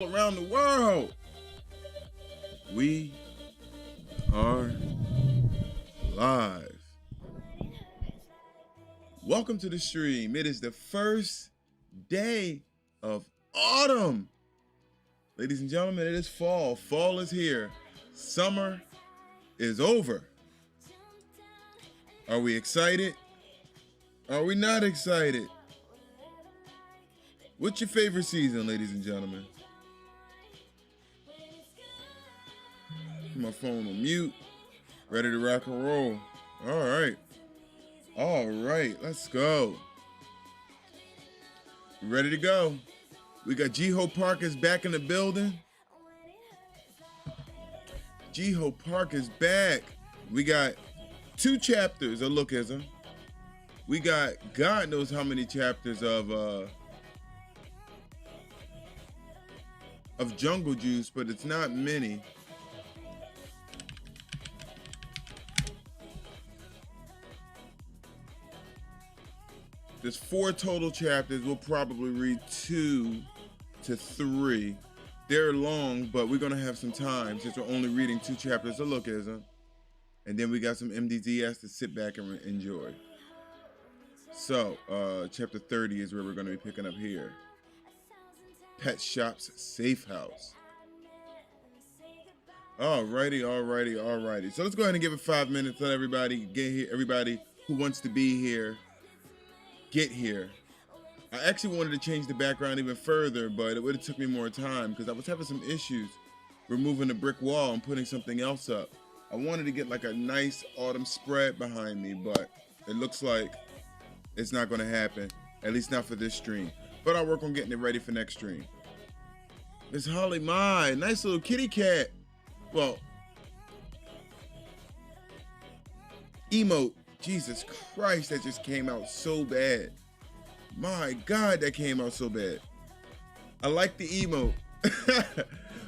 Around the world. We are live. Welcome to the stream. It is the first day of autumn. Ladies and gentlemen, it is fall. Fall is here. Summer is over. Are we excited? Are we not excited? What's your favorite season, ladies and gentlemen? My phone on mute. Ready to rock and roll. All right, let's go. Ready to go. We got Jiho Park is back in the building. Jiho Park is back. We got 2 chapters of Lookism. We got God knows how many chapters of Jungle Juice, but it's not many. There's 4 total chapters. We'll probably read 2 to 3. They're long, but we're gonna have some time since we're only reading 2 chapters of Lookism. And then we got some MDZS to sit back and enjoy. So, chapter 30 is where we're gonna be picking up here. Pet Shop's Safe House. Alrighty. So let's go ahead and give it 5 minutes. Let everybody get here. Everybody who wants to be here, get here. I actually wanted to change the background even further, but it would have took me more time because I was having some issues removing the brick wall and putting something else up. I wanted to get like a nice autumn spread behind me, but it looks like it's not going to happen, at least not for this stream. But I'll work on getting it ready for next stream. Miss Holly Mai, nice little kitty cat. Well, emote. Jesus Christ, that just came out so bad. My God, that came out so bad. I like the emote.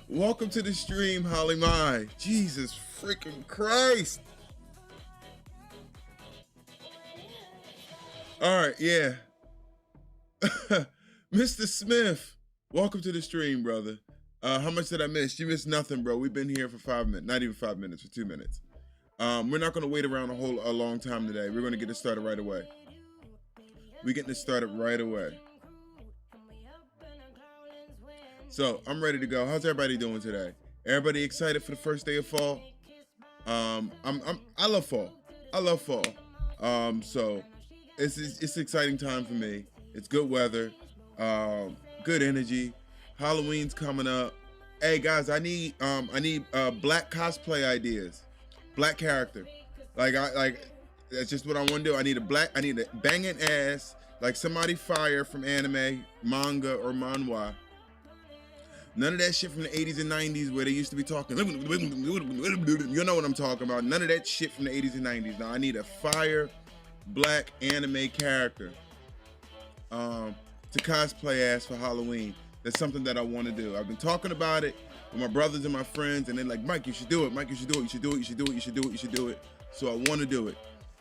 Welcome to the stream, Holly Mai. Jesus freaking Christ. All right, yeah. Mr. Smith, welcome to the stream, brother. How much did I miss? You missed nothing, bro. We've been here for 5 minutes, not even 5 minutes, for 2 minutes. We're not going to wait around a long time today. We're going to get it started right away. We're getting it started right away. So I'm ready to go. How's everybody doing today? Everybody excited for the first day of fall? I love fall. I love fall. So it's an exciting time for me. It's good weather, good energy. Halloween's coming up. Hey guys, I need black cosplay ideas. Black character, like that's just what I want to do. I need a banging ass, like somebody fire from anime, manga, or manhwa. None of that shit from the 80s and 90s where they used to be talking. You know what I'm talking about. None of that shit from the 80s and 90s. Now I need a fire, black anime character to cosplay as for Halloween. That's something that I want to do. I've been talking about it with my brothers and my friends, and they're like, Mike, you should do it. Mike, you should do it. You should do it. You should do it. You should do it. You should do it. So I want to do it.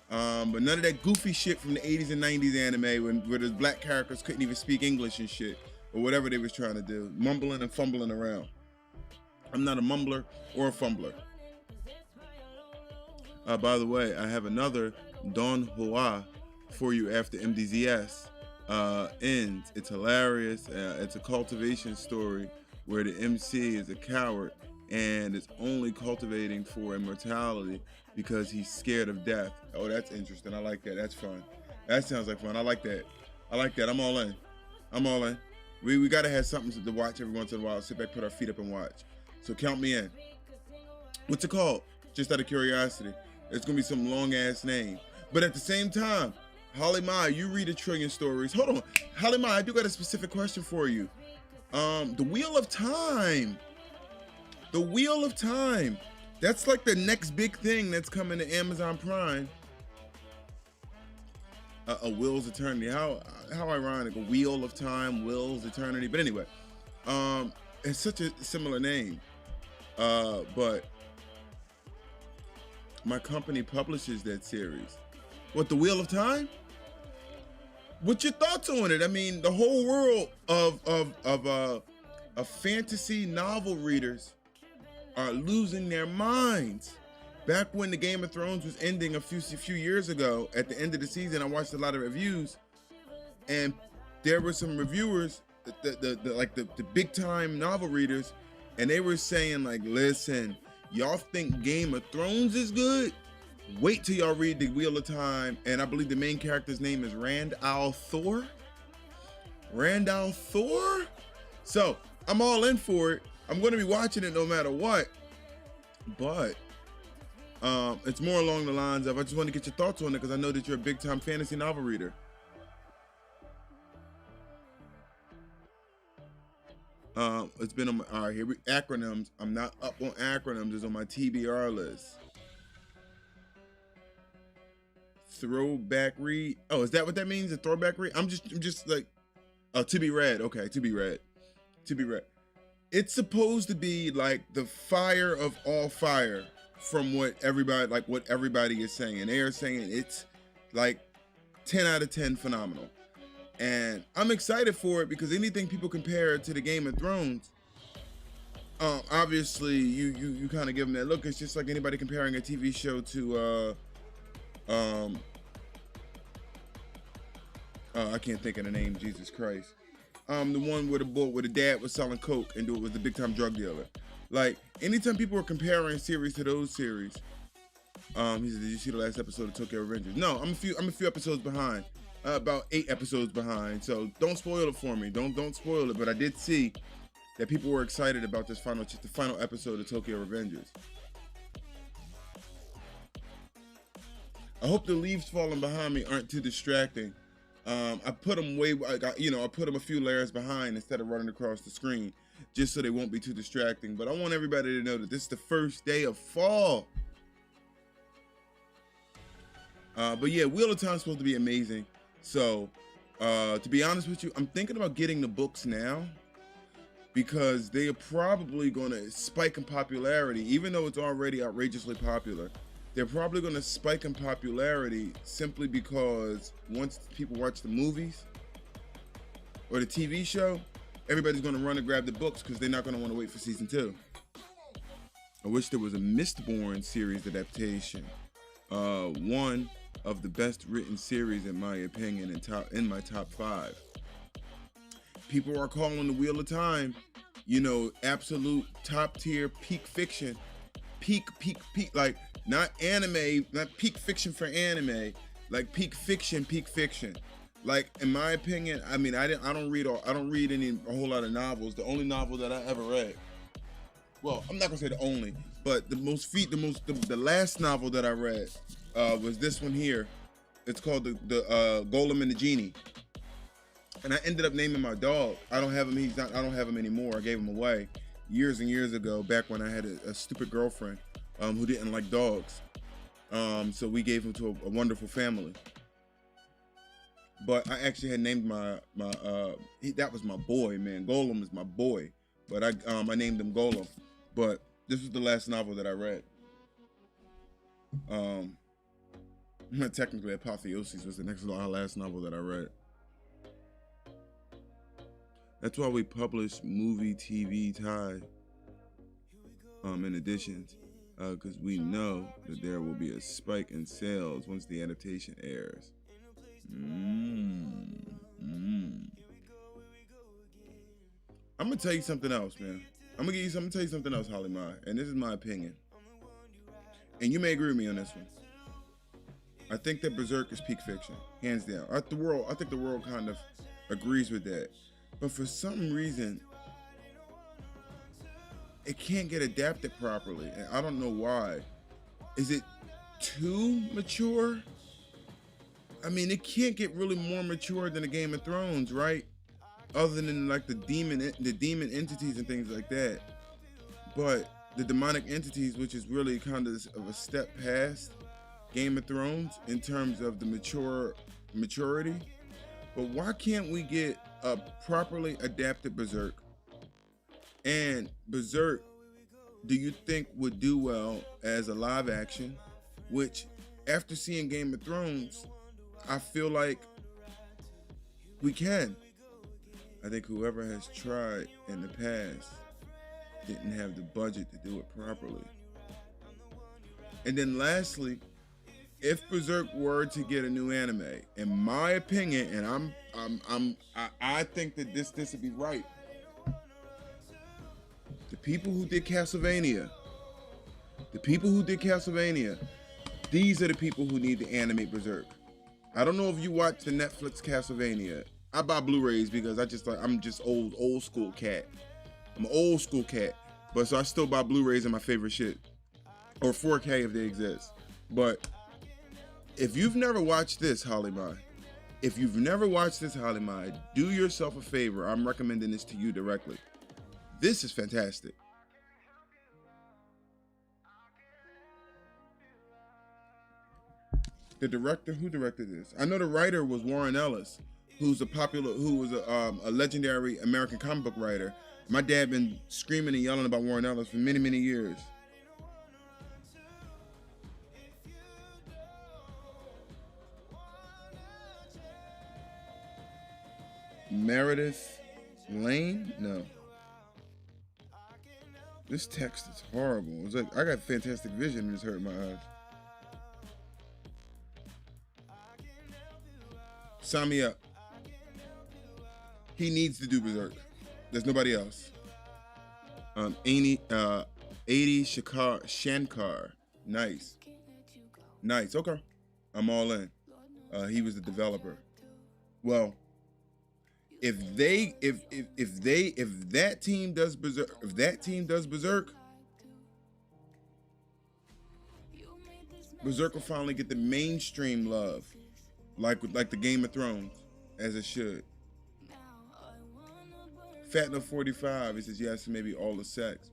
But none of that goofy shit from the 80s and 90s anime where the black characters couldn't even speak English and shit, or whatever they was trying to do, mumbling and fumbling around. I'm not a mumbler or a fumbler. By the way, I have another Don Hoa for you after MDZS ends. It's hilarious. It's a cultivation story where the MC is a coward and is only cultivating for immortality because he's scared of death. Oh, that's interesting. I like that. That's fun. That sounds like fun. I like that. I'm all in. We gotta have something to watch every once in a while. Sit back, put our feet up and watch. So count me in. What's it called? Just out of curiosity. It's gonna be some long ass name. But at the same time, Holly Mai, you read 1 trillion stories. Hold on. Holly Mai, I do got a specific question for you. The Wheel of Time. The Wheel of Time. That's like the next big thing that's coming to Amazon Prime. A Will's Eternity. How ironic. A Wheel of Time, Will's Eternity. But anyway, it's such a similar name. But my company publishes that series. What, The Wheel of Time? What's your thoughts on it? I mean, the whole world of of fantasy novel readers are losing their minds. Back when the Game of Thrones was ending a few years ago, at the end of the season, I watched a lot of reviews, and there were some reviewers, the big time novel readers, and they were saying like, listen, y'all think Game of Thrones is good? Wait till y'all read The Wheel of Time. And I believe the main character's name is Randall Thor. So I'm all in for it. I'm going to be watching it no matter what. But it's more along the lines of, I just want to get your thoughts on it because I know that you're a big time fantasy novel reader. It's been on my, all right, here we, acronyms. I'm not up on acronyms, it's on my TBR list. Throwback read. Oh, is that what that means? A throwback read? I'm just like, oh, to be read. Okay, to be read. It's supposed to be like the fire of all fire from what everybody is saying. They are saying it's like 10 out of 10 phenomenal. And I'm excited for it because anything people compare to the Game of Thrones, obviously you kind of give them that look. It's just like anybody comparing a TV show to I can't think of the name, Jesus Christ. The one where the dad was selling coke and it was the big time drug dealer. Like anytime people are comparing series to those series, he said, "Did you see the last episode of Tokyo Revengers?" No, I'm a few episodes behind. About 8 episodes behind, so don't spoil it for me. Don't spoil it. But I did see that people were excited about the final episode of Tokyo Revengers. I hope the leaves falling behind me aren't too distracting. I put them I put them a few layers behind instead of running across the screen, just so they won't be too distracting. But I want everybody to know that this is the first day of fall. But yeah, Wheel of Time is supposed to be amazing. So, to be honest with you, I'm thinking about getting the books now because they are probably going to spike in popularity, even though it's already outrageously popular. They're probably going to spike in popularity simply because once people watch the movies or the TV show, everybody's going to run and grab the books because they're not going to want to wait for season 2. I wish there was a Mistborn series adaptation. One of the best written series in my opinion, in my top 5. People are calling the Wheel of Time, absolute top tier peak fiction. Peak, like not anime, not peak fiction for anime, like peak fiction. Like in my opinion, I mean, I don't read a whole lot of novels. The only novel that I ever read, well, I'm not gonna say the only, but the last novel that I read was this one here. It's called the Golem and the Genie, and I ended up naming my dog. I don't have him. I don't have him anymore. I gave him away years and years ago, back when I had a stupid girlfriend who didn't like dogs. So we gave him to a wonderful family. But I actually had named that was my boy, man. Golem is my boy, but I named him Golem. But this was the last novel that I read. Technically, Apotheosis was the last novel that I read. That's why we publish movie, TV tie in additions, because we know that there will be a spike in sales once the adaptation airs. I'm gonna tell you something else, man. I'm gonna tell you something else, Holly Mai, and this is my opinion. And you may agree with me on this one. I think that Berserk is peak fiction, hands down. I think the world kind of agrees with that. But for some reason, it can't get adapted properly, and I don't know why. Is it too mature? I mean, it can't get really more mature than a Game of Thrones, right? Other than like the demon entities and things like that. But the demonic entities, which is really kind of a step past Game of Thrones in terms of the maturity. But why can't we get a properly adapted Berserk? And Berserk, do you think would do well as a live action? Which, after seeing Game of Thrones, I feel like we can. I think whoever has tried in the past didn't have the budget to do it properly. And then lastly, if Berserk were to get a new anime, in my opinion, and I think that this would be right. The people who did Castlevania, these are the people who need to animate Berserk. I don't know if you watch the Netflix Castlevania. I buy Blu-rays because I'm just old school cat. I'm an old school cat, but so I still buy Blu-rays and my favorite shit, or 4K if they exist. But if you've never watched this, Holly Mai, do yourself a favor. I'm recommending this to you directly. This is fantastic. The director, who directed this? I know the writer was Warren Ellis, who was a legendary American comic book writer. My dad been screaming and yelling about Warren Ellis for many, many years. Meredith Lane? No. This text is horrible. It's like I got fantastic vision and it's hurting my eyes. Sign me up. He needs to do Berserk. There's nobody else. 80 Shankar. Nice. Okay. I'm all in. He was the developer. Well, if that team does Berserk, Berserk will finally get the mainstream love, like the Game of Thrones, as it should. Fatno 45, he says yes, maybe all the sex.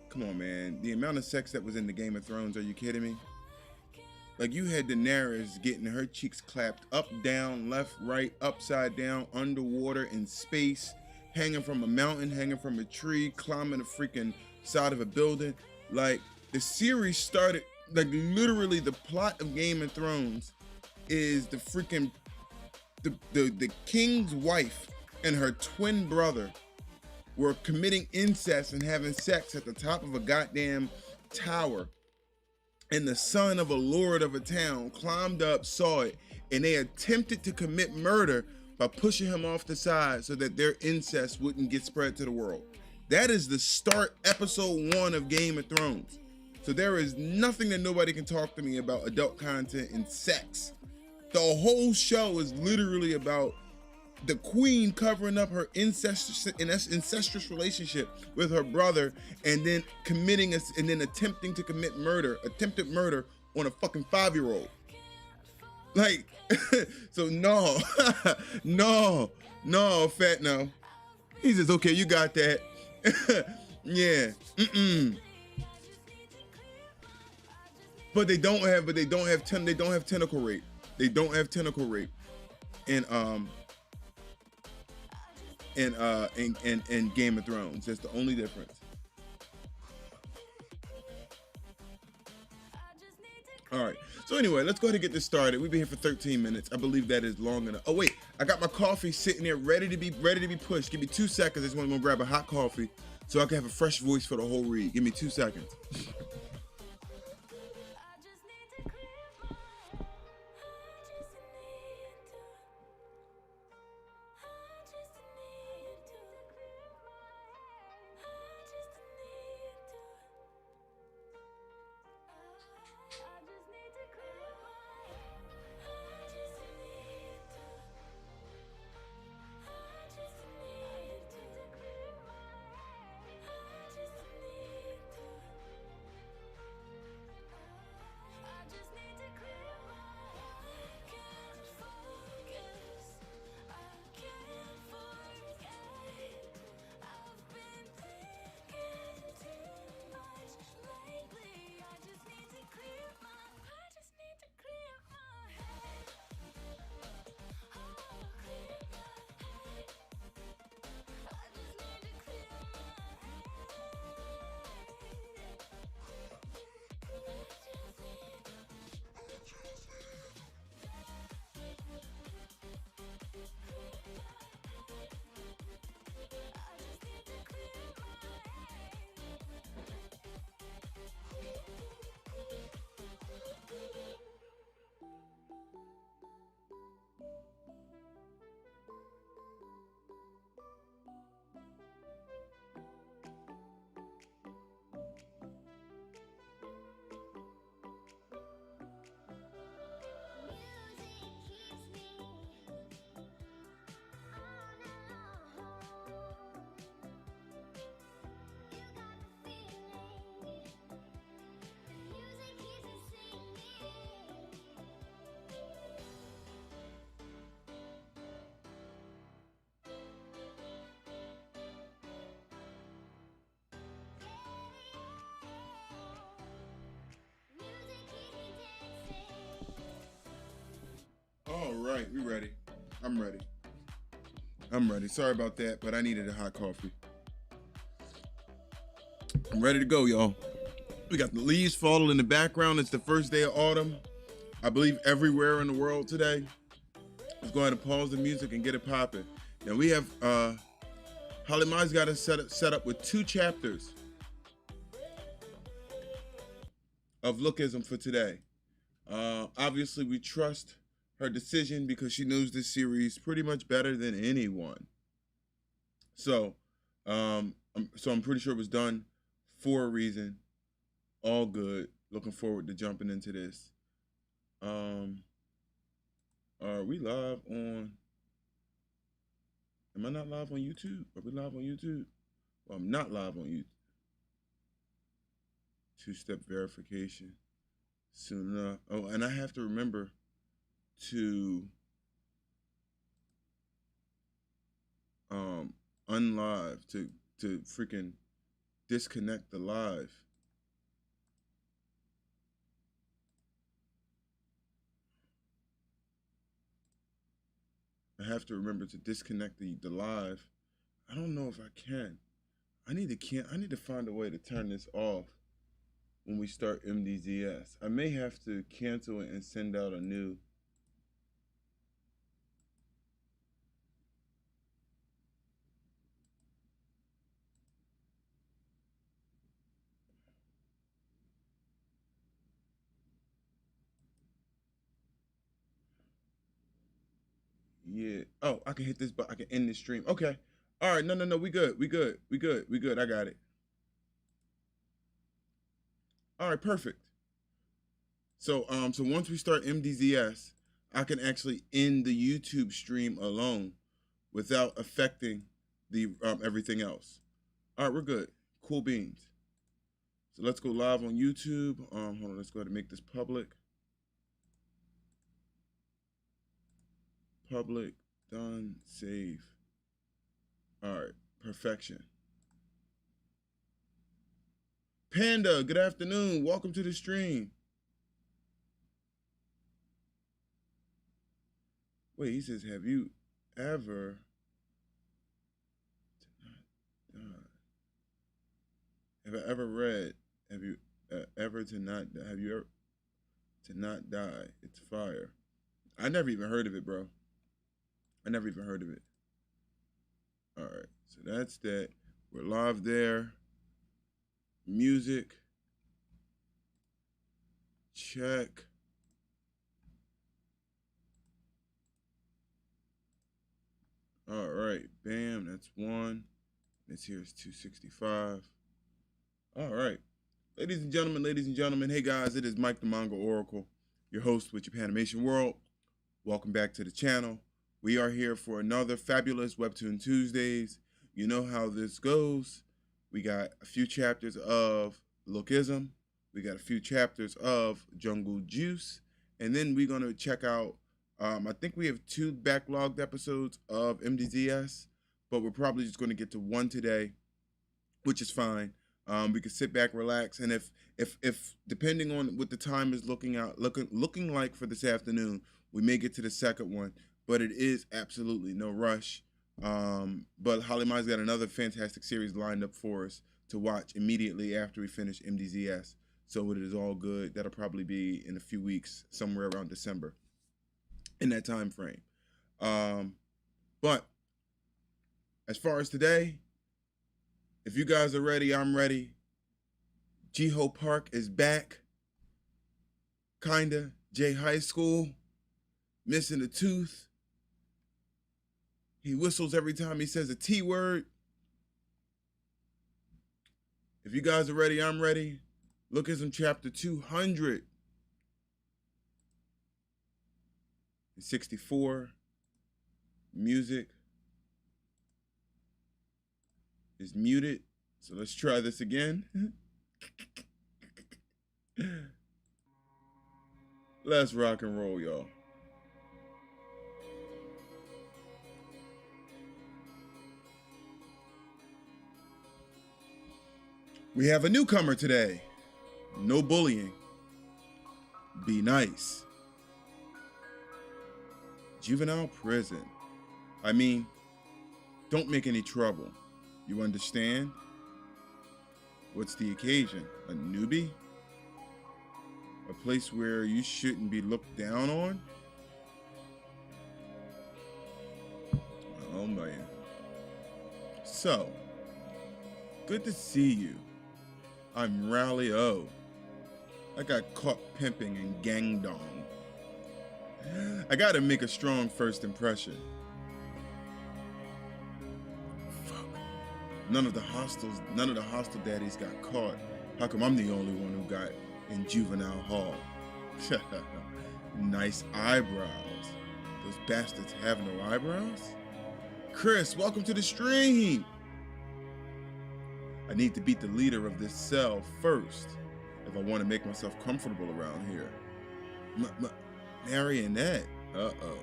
Come on, man. The amount of sex that was in the Game of Thrones, are you kidding me? Like, you had Daenerys getting her cheeks clapped up, down, left, right, upside down, underwater, in space, hanging from a mountain, hanging from a tree, climbing a freaking side of a building. Like, the series started, like, literally the plot of Game of Thrones is the freaking, the king's wife and her twin brother were committing incest and having sex at the top of a goddamn tower. And the son of a lord of a town climbed up, saw it, and they attempted to commit murder by pushing him off the side so that their incest wouldn't get spread to the world. That is the start, episode 1 of Game of Thrones. So there is nothing that nobody can talk to me about adult content and sex. The whole show is literally about the queen covering up her incestuous relationship with her brother, and then attempting to commit attempted murder on a fucking 5-year-old. Like, so no, no, Fat no. He says, okay, you got that. Yeah, But they don't have tentacle rape. They don't have tentacle rape. In Game of Thrones. That's the only difference. All right. So anyway, let's go ahead and get this started. We've been here for 13 minutes. I believe that is long enough. Oh wait, I got my coffee sitting there ready to be pushed. Give me 2 seconds. I just want to go grab a hot coffee so I can have a fresh voice for the whole read. Give me 2 seconds. right, we ready. I'm ready. I'm ready. Sorry about that, but I needed a hot coffee. I'm ready to go, y'all. We got the leaves falling in the background. It's the first day of autumn. I believe everywhere in the world today. Let's go ahead and pause the music and get it popping. Now we have Holly Mai's got us set up with 2 chapters of Lookism for today. Obviously, we trust her decision because she knows this series pretty much better than anyone. So, I'm pretty sure it was done for a reason. All good. Looking forward to jumping into this. Are we live on? Am I not live on YouTube? Are we live on YouTube? Well, I'm not live on YouTube. 2-step verification. Soon enough. Oh, and I have to remember to unlive, to freaking disconnect the live. I have to remember to disconnect the live. I don't know if I can. I need to find a way to turn this off when we start MDZS. I may have to cancel it and send out a new. Yeah. Oh, I can hit this, but I can end this stream. Okay. All right. No. We good. We good. I got it. All right. Perfect. So once we start MDZS, I can actually end the YouTube stream alone without affecting the everything else. All right, we're good. Cool beans. So let's go live on YouTube. Hold on, let's go ahead and make this public. Public, done, save. All right, perfection. Panda, good afternoon. Welcome to the stream. Wait, he says, have you ever have I ever read, have you ever to not, have you ever to not die? It's fire. I never even heard of it, bro. I never even heard of it. All right, so that's that. We're live there. Music. Check. All right, bam, that's 1. This here is 265. All right. Ladies and gentlemen, hey guys, it is Mike the Manga Oracle, your host with Japanimation World. Welcome back to the channel. We are here for another fabulous Webtoon Tuesdays. You know how this goes. We got a few chapters of Lookism. We got a few chapters of Jungle Juice. And then we're going to check out, I think we have 2 backlogged episodes of MDZS, but we're probably just going to get to 1 today, which is fine. We can sit back, relax, and if depending on what the time is looking like for this afternoon, we may get to the second one, but it is absolutely no rush. But Holly Mai's got another fantastic series lined up for us to watch immediately after we finish MDZS, so it is all good. That'll probably be in a few weeks, somewhere around December, in that time frame. But as far as today, if you guys are ready, I'm ready. Jiho Park is back. Kinda. J High School. Missing a tooth. He whistles every time he says a T word. If you guys are ready, I'm ready. Lookism chapter 264. Music is muted. So let's try this again. Let's rock and roll, y'all. We have a newcomer today. No bullying. Be nice. Juvenile prison. I mean, don't make any trouble. You understand? What's the occasion? A newbie? A place where you shouldn't be looked down on? Oh man. So, good to see you. I'm Rally O. I got caught pimping in Gangdong. I gotta make a strong first impression. Fuck. None of the hostel daddies got caught. How come I'm the only one who got in juvenile hall? Nice eyebrows. Those bastards have no eyebrows? Chris, welcome to the stream. I need to beat the leader of this cell first if I want to make myself comfortable around here. Marionette. Uh-oh.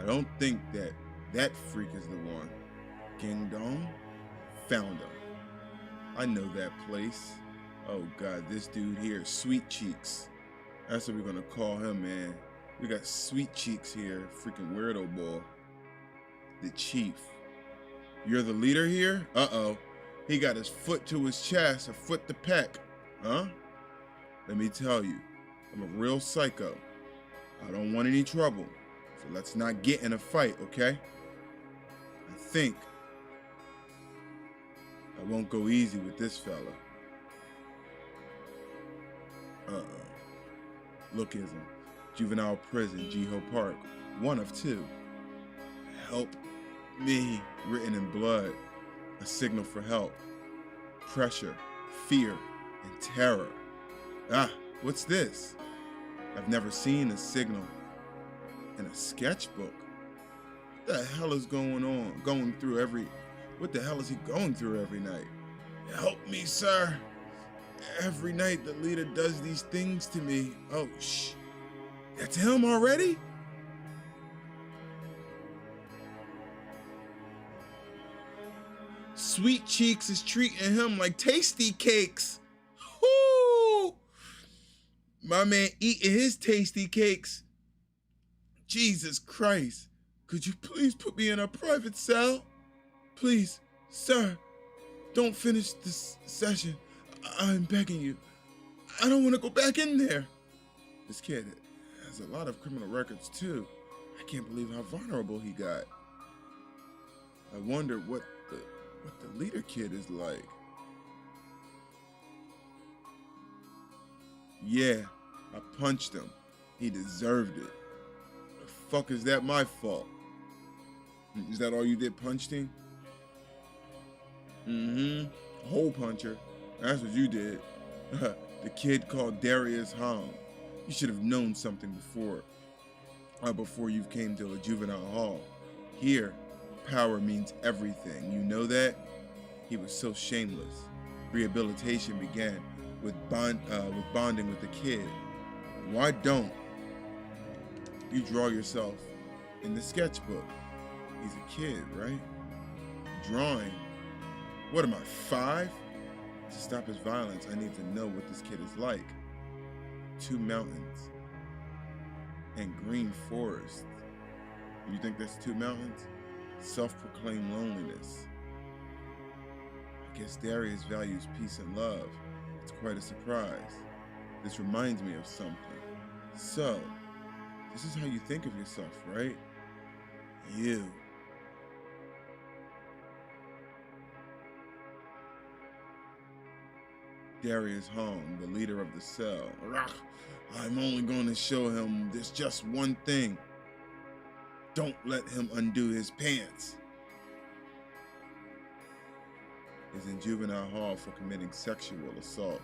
I don't think that freak is the one. Gangdong? Found him. I know that place. Oh God, this dude here, Sweet Cheeks. That's what we're gonna call him, man. We got Sweet Cheeks here, freaking weirdo boy. The chief. You're the leader here? Uh-oh. He got his foot to his chest, a foot to peck. Huh? Let me tell you, I'm a real psycho. I don't want any trouble, so let's not get in a fight, okay? I think I won't go easy with this fella. Uh-oh. Lookism. Juvenile prison, Jiho Park. One of two. Help me, written in blood. A signal for help. Pressure, fear, and terror. Ah, what's this? I've never seen a signal in a sketchbook. What the hell is going on? What the hell is he going through every night? Help me, sir. Every night the leader does these things to me. Oh, shh. That's him already? Sweet Cheeks is treating him like tasty cakes. Whoo! My man eating his tasty cakes. Jesus Christ. Could you please put me in a private cell? Please, sir, don't finish this session. I'm begging you. I don't want to go back in there. This kid has a lot of criminal records too. I can't believe how vulnerable he got. I wonder what the leader kid is like. Yeah, I punched him. He deserved it. The fuck is that my fault? Is that all you did, punched him? Mm-hmm. Hole puncher. That's what you did. The kid called Darius Hong. You should have known something before you came to a juvenile hall. Here, power means everything. You know that? He was so shameless. Rehabilitation began with bonding with the kid. Why don't you draw yourself in the sketchbook? He's a kid, right? Drawing. What am I, 5? To stop his violence, I need to know what this kid is like. 2 mountains and green forest. You think that's 2 mountains? Self-proclaimed loneliness. I guess Darius values peace and love. It's quite a surprise. This reminds me of something. So, this is how you think of yourself, right? You. Darius Hong, the leader of the cell. I'm only going to show him this just one thing. Don't let him undo his pants. Is in juvenile hall for committing sexual assault.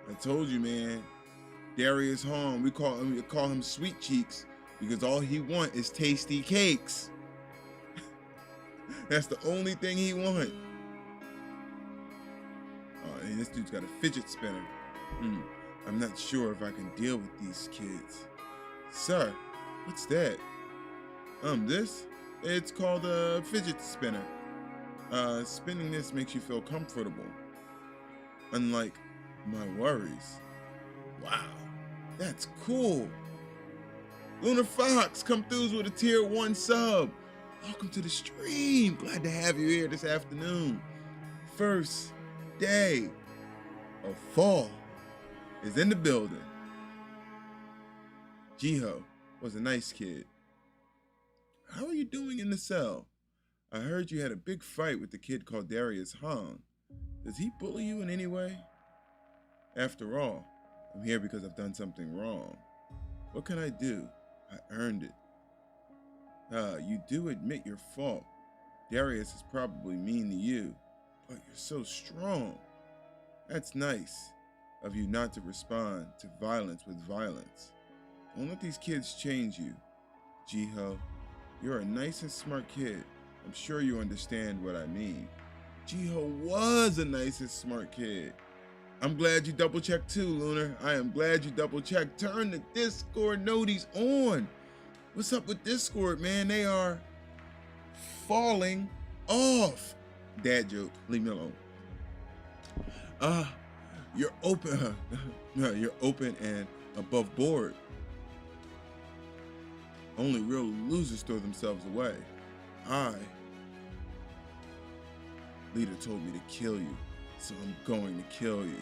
I told you, man. Darius Hong, we call him Sweet Cheeks because all he wants is tasty cakes. That's the only thing he wants. Oh, and this dude's got a fidget spinner. I'm not sure if I can deal with these kids. Sir, what's that? This? It's called a fidget spinner. Spinning this makes you feel comfortable. Unlike my worries. Wow, that's cool. Lunar Fox, come through with a tier 1 sub. Welcome to the stream. Glad to have you here this afternoon. First day of fall is in the building. Jiho was a nice kid. How are you doing in the cell? I heard you had a big fight with the kid called Darius Hong. Does he bully you in any way? After all, I'm here because I've done something wrong. What can I do? I earned it. You do admit your fault. Darius is probably mean to you, but you're so strong. That's nice of you not to respond to violence with violence. Don't let these kids change you. Jiho, you're a nice and smart kid. I'm sure you understand what I mean. Jiho was a nice and smart kid. I'm glad you double-checked too, Lunar. I am glad you double-checked. Turn the Discord noties on. What's up with Discord, man? They are falling off. Dad joke, leave me alone. You're open. You're open and above board. Only real losers throw themselves away. Leader told me to kill you, so I'm going to kill you.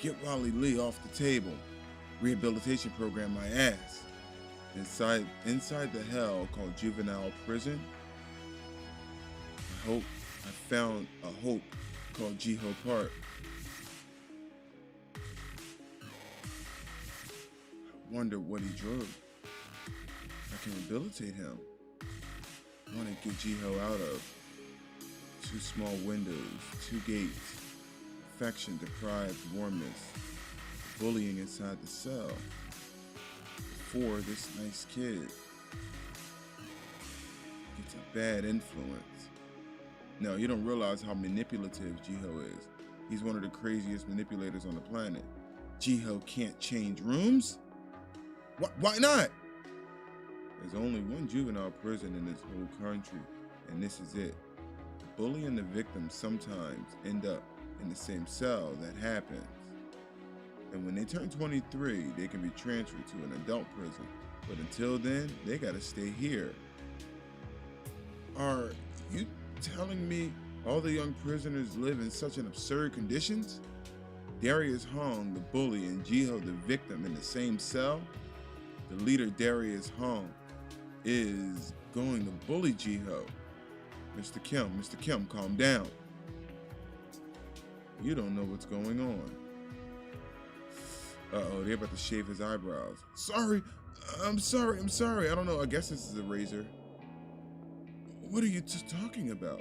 Get Wally Lee off the table. Rehabilitation program my ass. Inside the hell called juvenile prison. I found a hope called Jiho Park. I wonder what he drove. I can rehabilitate him. I want to get Jiho out of 2 small windows, 2 gates, affection-deprived warmness, bullying inside the cell. For this nice kid gets a bad influence. No, you don't realize how manipulative Jiho is. He's one of the craziest manipulators on the planet. Jiho can't change rooms? Why not? There's only one juvenile prison in this whole country, and this is it. The bully and the victim sometimes end up in the same cell. That happens. And when they turn 23, they can be transferred to an adult prison. But until then, they gotta stay here. Are you telling me all the young prisoners live in such an absurd conditions? Darius Hong, the bully, and Jiho, the victim, in the same cell? The leader, Darius Hong, is going to bully Jiho. Mr. Kim, calm down. You don't know what's going on. Uh-oh, they're about to shave his eyebrows. Sorry. I don't know. I guess this is a razor. What are you talking about?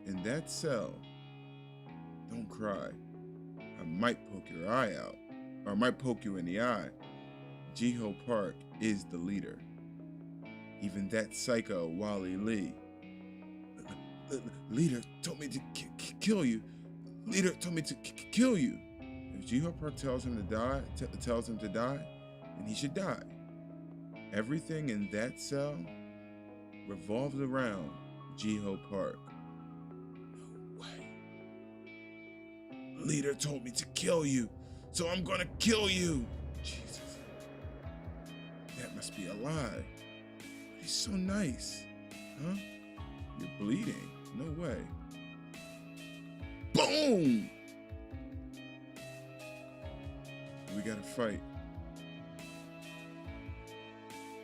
In that cell, don't cry. I might poke your eye out. Or I might poke you in the eye. Jiho Park is the leader. Even that psycho, Wally Lee. Leader told me to kill you. Leader told me to kill you. If Jiho Park tells him to die, then he should die. Everything in that cell revolves around Jiho Park. No way. Leader told me to kill you, so I'm gonna kill you. Jesus. That must be a lie. He's so nice. Huh? You're bleeding. No way. Boom! We gotta fight.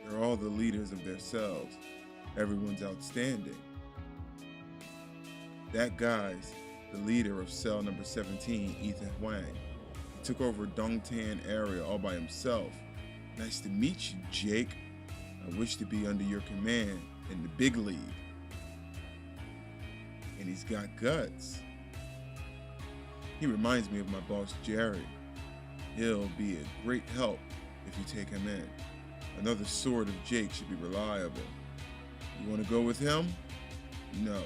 They're all the leaders of their cells. Everyone's outstanding. That guy's the leader of cell number 17, Ethan Huang. He took over Dongtan area all by himself. Nice to meet you, Jake. I wish to be under your command in the big league. And he's got guts. He reminds me of my boss, Jerry. He'll be a great help if you take him in. Another sword of Jake should be reliable. You want to go with him? No.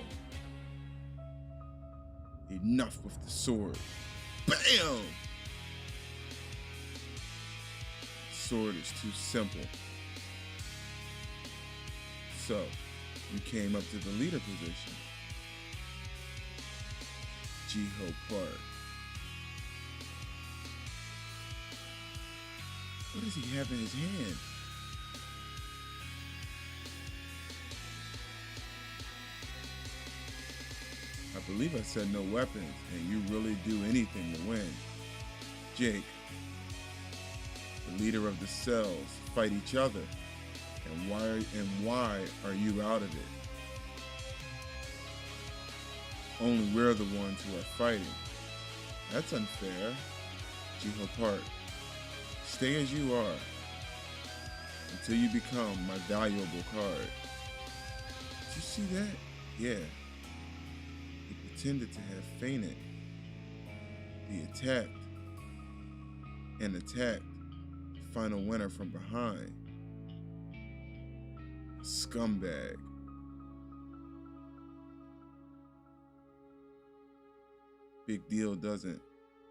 Enough with the sword. Bam! The sword is too simple. So, you came up to the leader position. Jiho Park. What does he have in his hand? I believe I said no weapons, and you really do anything to win. Jake, the leader of the cells, fight each other. And why are you out of it? Only we're the ones who are fighting. That's unfair. Jiho Park, stay as you are until you become my valuable card. Did you see that? Yeah. He pretended to have fainted. He attacked and attacked the final winner from behind. Scumbag. Big Deal doesn't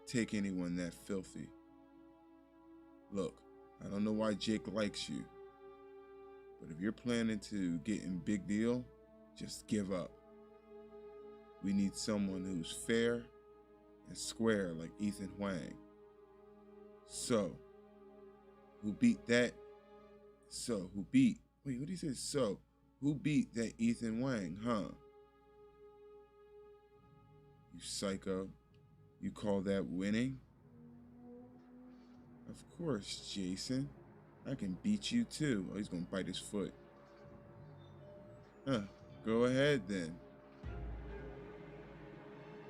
take anyone that filthy. Look, I don't know why Jake likes you, but if you're planning to get in Big Deal, just give up. We need someone who's fair and square like Ethan Huang. So, who beat that? Wait, what did he say? So, who beat that Ethan Huang, huh? You psycho. You call that winning? Of course, Jason. I can beat you too. Oh, he's gonna bite his foot. Huh, go ahead then.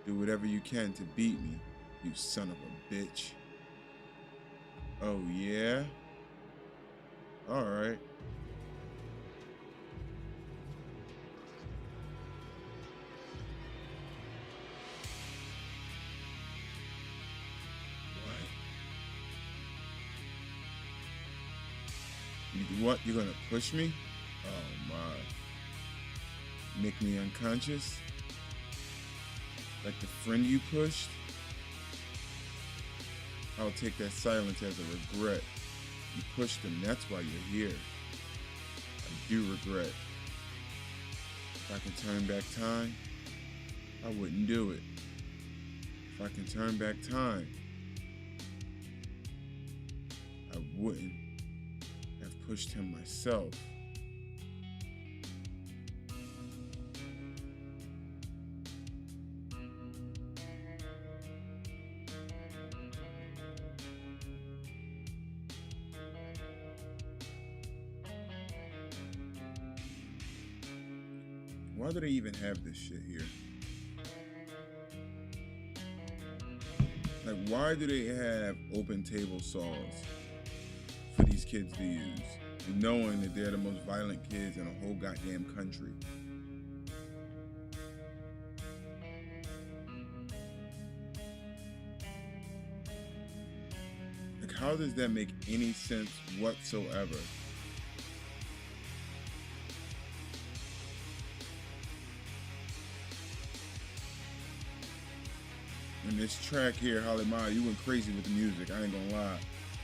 Do whatever you can to beat me, you son of a bitch. Oh yeah? Alright. What? You're gonna push me? Oh my. Make me unconscious? Like the friend you pushed? I'll take that silence as a regret. You pushed him, that's why you're here. I do regret. If I can turn back time, I wouldn't do it. If I can turn back time, I wouldn't have pushed him myself. Why do they even have this shit here? Like, why do they have open table saws for these kids to use, knowing that they're the most violent kids in a whole goddamn country? Like, how does that make any sense whatsoever? And this track here, Holly Ma, you went crazy with the music, I ain't gonna lie.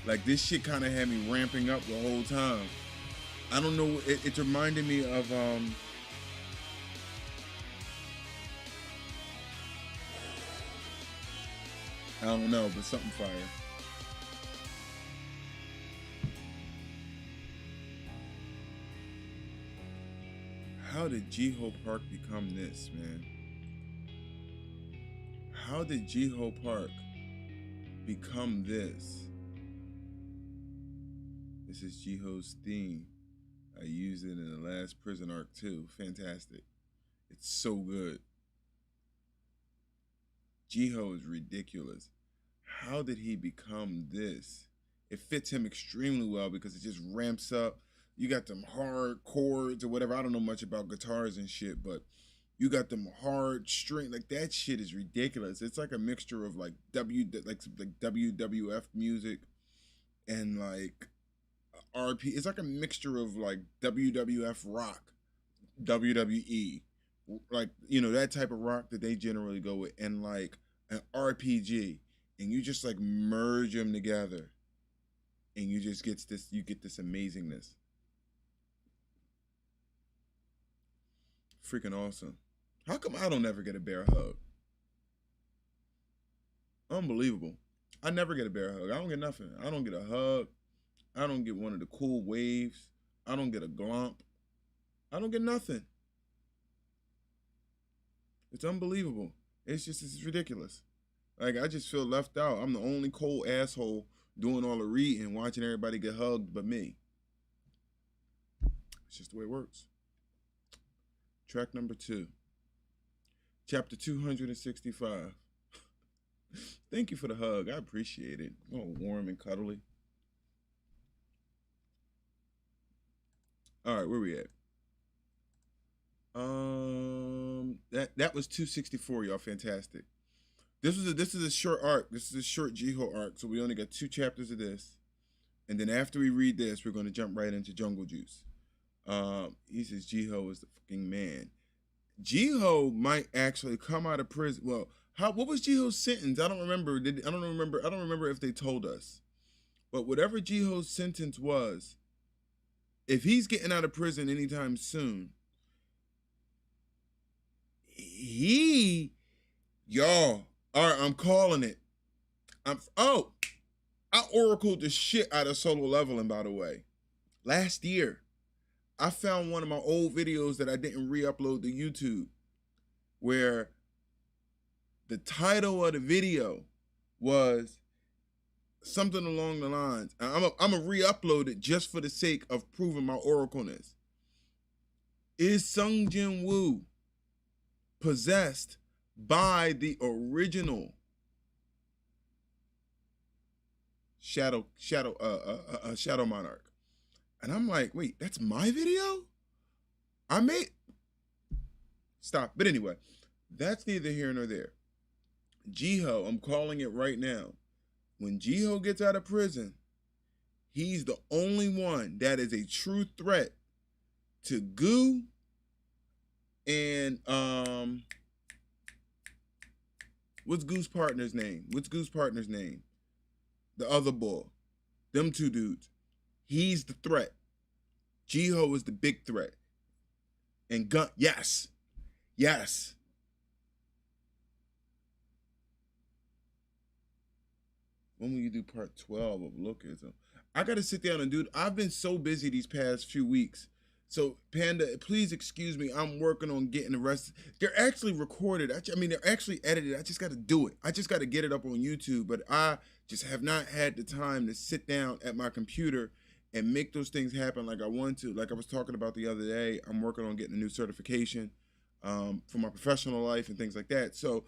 Like, this shit kind of had me ramping up the whole time. I don't know, it reminded me of, I don't know, but something fire. How did Jiho Park become this, man? How did Jiho Park become this? This is Jiho's theme. I used it in the last prison arc too. Fantastic. It's so good. Jiho is ridiculous. How did he become this? It fits him extremely well because it just ramps up. You got them hard chords or whatever. I don't know much about guitars and shit, but you got them hard string, like that shit is ridiculous. It's like a mixture of like WWF music and like RP. It's like a mixture of like WWF rock, WWE, like, you know, that type of rock that they generally go with, and like an RPG, and you just like merge them together, and you just get this. You get this amazingness. Freaking awesome. How come I don't ever get a bear hug? Unbelievable. I never get a bear hug. I don't get nothing. I don't get a hug. I don't get one of the cool waves. I don't get a glomp. I don't get nothing. It's unbelievable. It's ridiculous. Like, I just feel left out. I'm the only cold asshole doing all the reading, watching everybody get hugged but me. It's just the way it works. Track number 2. Chapter 265. Thank you for the hug. I appreciate it. Oh, warm and cuddly. All right, where we at? That was 264, y'all. Fantastic. This is a short arc. This is a short Jiho arc, so we only got 2 chapters of this. And then after we read this, we're going to jump right into Jungle Juice. He says Jiho is the fucking man. Jiho might actually come out of prison. Well, what was Jiho's sentence? I don't remember. I don't remember if they told us. But whatever Jiho's sentence was, if he's getting out of prison anytime soon, y'all, all right, I'm calling it. I oracled the shit out of Solo Leveling, by the way. Last year, I found one of my old videos that I didn't re-upload to YouTube, where the title of the video was something along the lines. I'm gonna re-upload it just for the sake of proving my oracleness. Is Sung Jin Woo possessed by the original Shadow Monarch? And I'm like, wait, that's my video? Stop. But anyway, that's neither here nor there. Jiho, I'm calling it right now. When Jiho gets out of prison, he's the only one that is a true threat to Gu and what's Gu's partner's name? The other boy. Them 2 dudes. He's the threat. Jiho is the big threat. And Gun, yes. When will you do part 12 of Lookism? I gotta sit down and do it. I've been so busy these past few weeks. So Panda, please excuse me. I'm working on getting the rest. They're actually recorded. I mean, they're actually edited. I just got to do it. I just got to get it up on YouTube. But I just have not had the time to sit down at my computer and make those things happen like I want to. Like I was talking about the other day, I'm working on getting a new certification for my professional life and things like that. So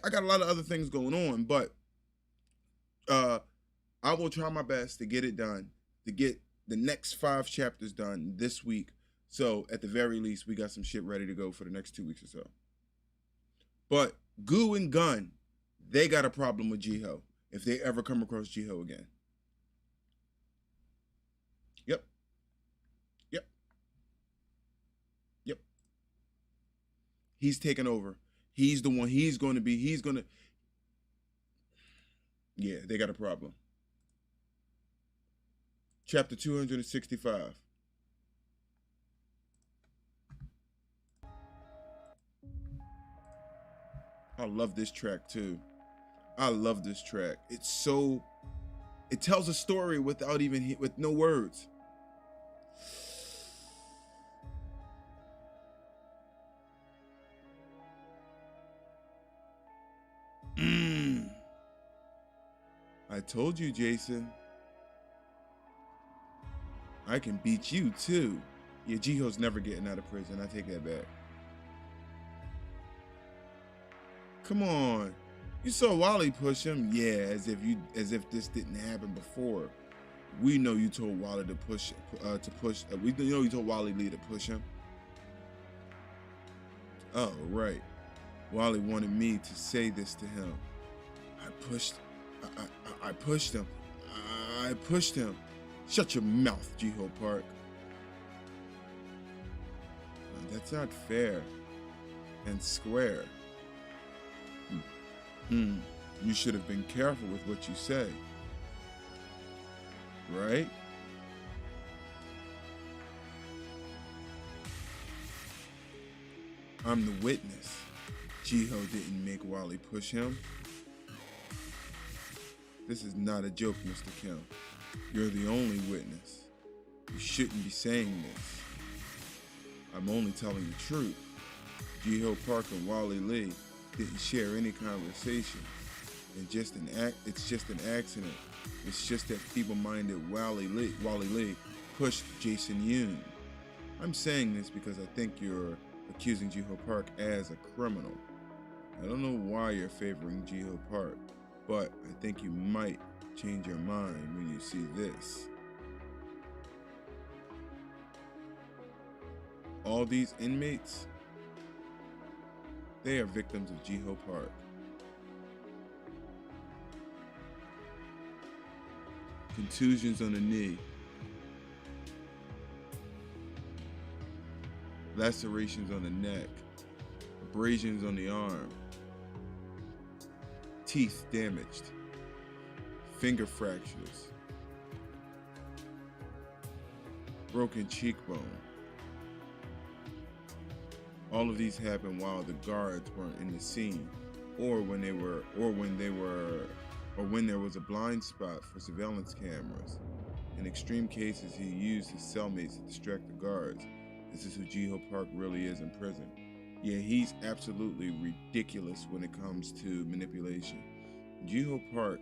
I got a lot of other things going on, but I will try my best to get it done, to get the next 5 chapters done this week. So at the very least, we got some shit ready to go for the next 2 weeks or so. But Gu and Gun, they got a problem with Jiho if they ever come across Jiho again. Yep. He's taking over. He's the one. Yeah, they got a problem. Chapter 265. I love this track too. I love this track. It tells a story with no words. I told you, Jason. I can beat you too. Yeah, Jiho's never getting out of prison. I take that back. Come on. You saw Wally push him? Yeah, as if this didn't happen before. We know you told Wally to push. We know you told Wally Lee to push him. Oh, right. Wally wanted me to say this to him. I pushed him. I pushed him. Shut your mouth, Jiho Park. That's not fair and square. You should have been careful with what you say. Right? I'm the witness. Jiho didn't make Wally push him. This is not a joke, Mr. Kim. You're the only witness. You shouldn't be saying this. I'm only telling the truth. Jiho Park and Wally Lee didn't share any conversation. It's just an accident. It's just that feeble-minded Wally Lee pushed Jason Yoon. I'm saying this because I think you're accusing Jiho Park as a criminal. I don't know why you're favoring Jiho Park, but I think you might change your mind when you see this. All these inmates, they are victims of Jiho Park. Contusions on the knee, lacerations on the neck, abrasions on the arm, teeth damaged, finger fractures, broken cheekbone. All of these happened while the guards weren't in the scene, or when there was a blind spot for surveillance cameras. In extreme cases, he used his cellmates to distract the guards. This is who Jiho Park really is in prison. Yeah, he's absolutely ridiculous when it comes to manipulation. Jiho Park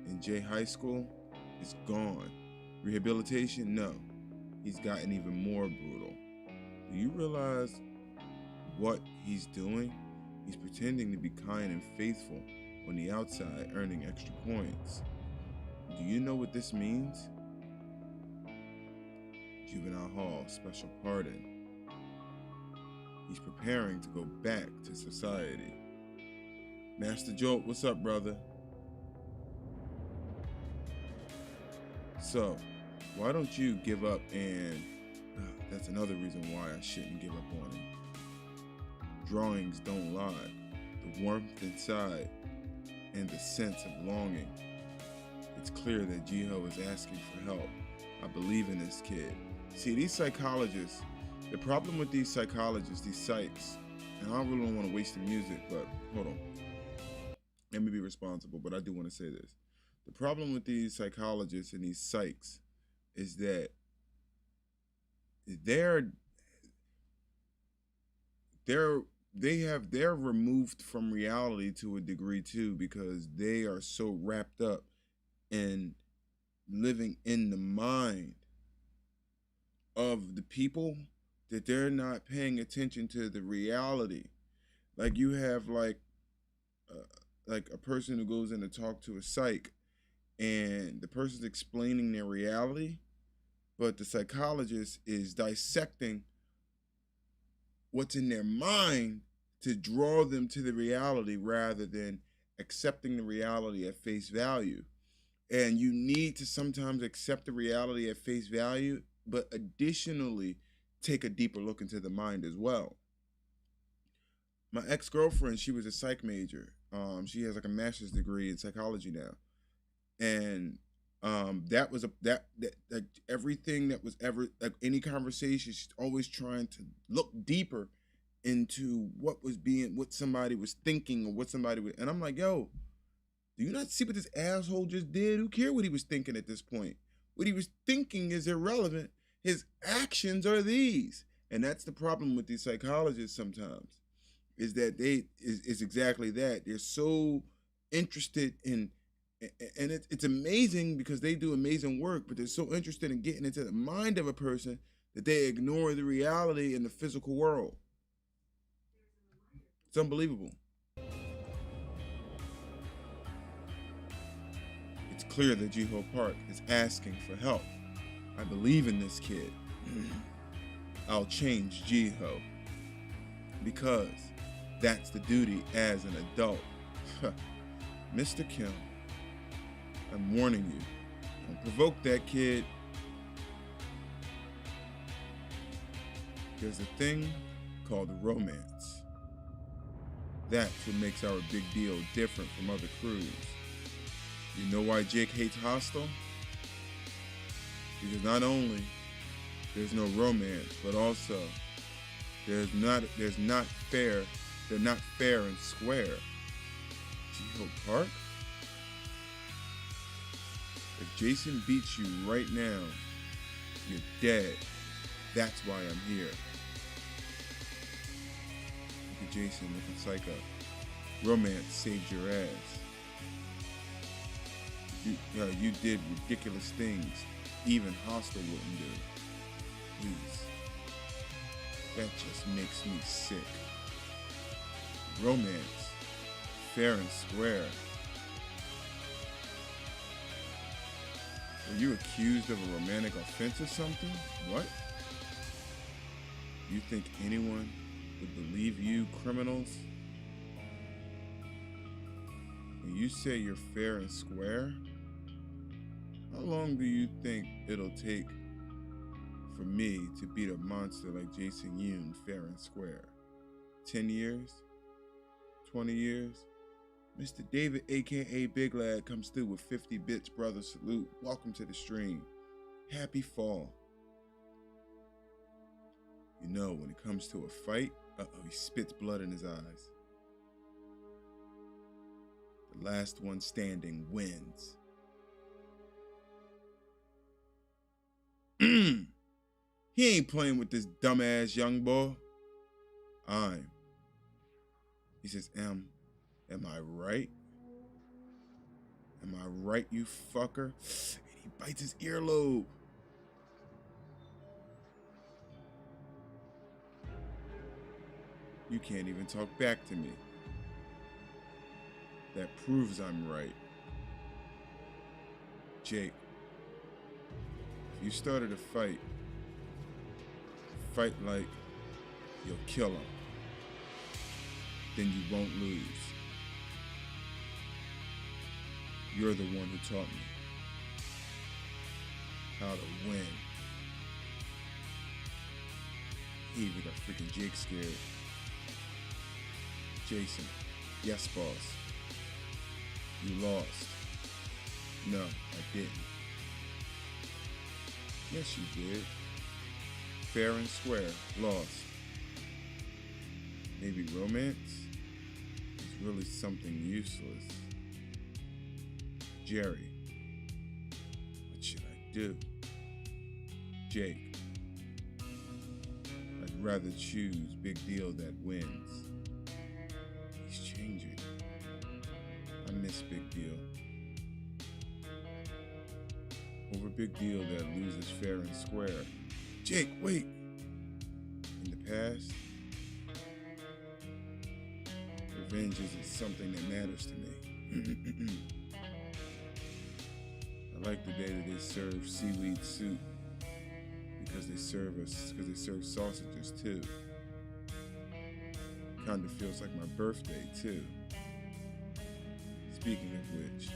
in J High School is gone. Rehabilitation? No. He's gotten even more brutal. Do you realize what he's doing? He's pretending to be kind and faithful on the outside, earning extra points. Do you know what this means? Juvenile Hall, special pardon. He's preparing to go back to society. Master Jolt, what's up, brother? So, why don't you give up and... that's another reason why I shouldn't give up on him. Drawings don't lie. The warmth inside and the sense of longing. It's clear that Jiho is asking for help. I believe in this kid. See, these psychologists, the problem with these psychologists, these psychs, and I really don't want to waste the music, but hold on. Let me be responsible, but I do want to say this. The problem with these psychologists and these psychs is that they're removed from reality to a degree too, because they are so wrapped up in living in the mind of the people that they're not paying attention to the reality. Like you have like a person who goes in to talk to a psych, and the person's explaining their reality, but the psychologist is dissecting what's in their mind to draw them to the reality rather than accepting the reality at face value. And you need to sometimes accept the reality at face value, but additionally take a deeper look into the mind as well. My ex-girlfriend, she was a psych major. She has like a master's degree in psychology now. And that was like everything that was ever, like any conversation, she's always trying to look deeper into what somebody was thinking, or what somebody was, and I'm like, yo, do you not see what this asshole just did? Who cares what he was thinking at this point? What he was thinking is irrelevant. His actions are these. And that's the problem with these psychologists sometimes, is that is exactly that. They're so interested in, and it's amazing because they do amazing work, but they're so interested in getting into the mind of a person that they ignore the reality in the physical world. It's unbelievable. It's clear that Jiho Park is asking for help. I believe in this kid. I'll change Jiho, because that's the duty as an adult. Mr. Kim, I'm warning you. Don't provoke that kid. There's a thing called romance. That's what makes our big deal different from other crews. You know why Jake hates Hostel? Because not only there's no romance, but also they're not fair and square. Jiho Park? If Jason beats you right now, you're dead. That's why I'm here. Look at Jason looking psycho. Romance saved your ass. You did ridiculous things even Hostile wouldn't do. Please. That just makes me sick. Romance. Fair and square. Were you accused of a romantic offense or something? What? You think anyone would believe you, criminals? When you say you're fair and square, how long do you think it'll take for me to beat a monster like Jason Yoon fair and square? 10 years? 20 years? Mr. David, aka Big Lad, comes through with 50 bits, brother. Salute. Welcome to the stream. Happy fall. You know, when it comes to a fight, he spits blood in his eyes. The last one standing wins. He ain't playing with this dumbass young boy. He says, am I right? Am I right, you fucker? And he bites his earlobe. You can't even talk back to me. That proves I'm right. Jake, if you started a fight like you'll kill him. Then you won't lose. You're the one who taught me how to win. He even got freaking Jake scared. Jason, yes, boss. You lost. No, I didn't. Yes, you did. Fair and square, lost. Maybe romance is really something useless. Jerry, what should I do? Jake, I'd rather choose Big Deal that wins. He's changing. I miss Big Deal. Over Big Deal that loses fair and square. Jake, wait! In the past, revenge isn't something that matters to me. I like the day that they serve seaweed soup because they serve sausages too. Kinda feels like my birthday too. Speaking of which,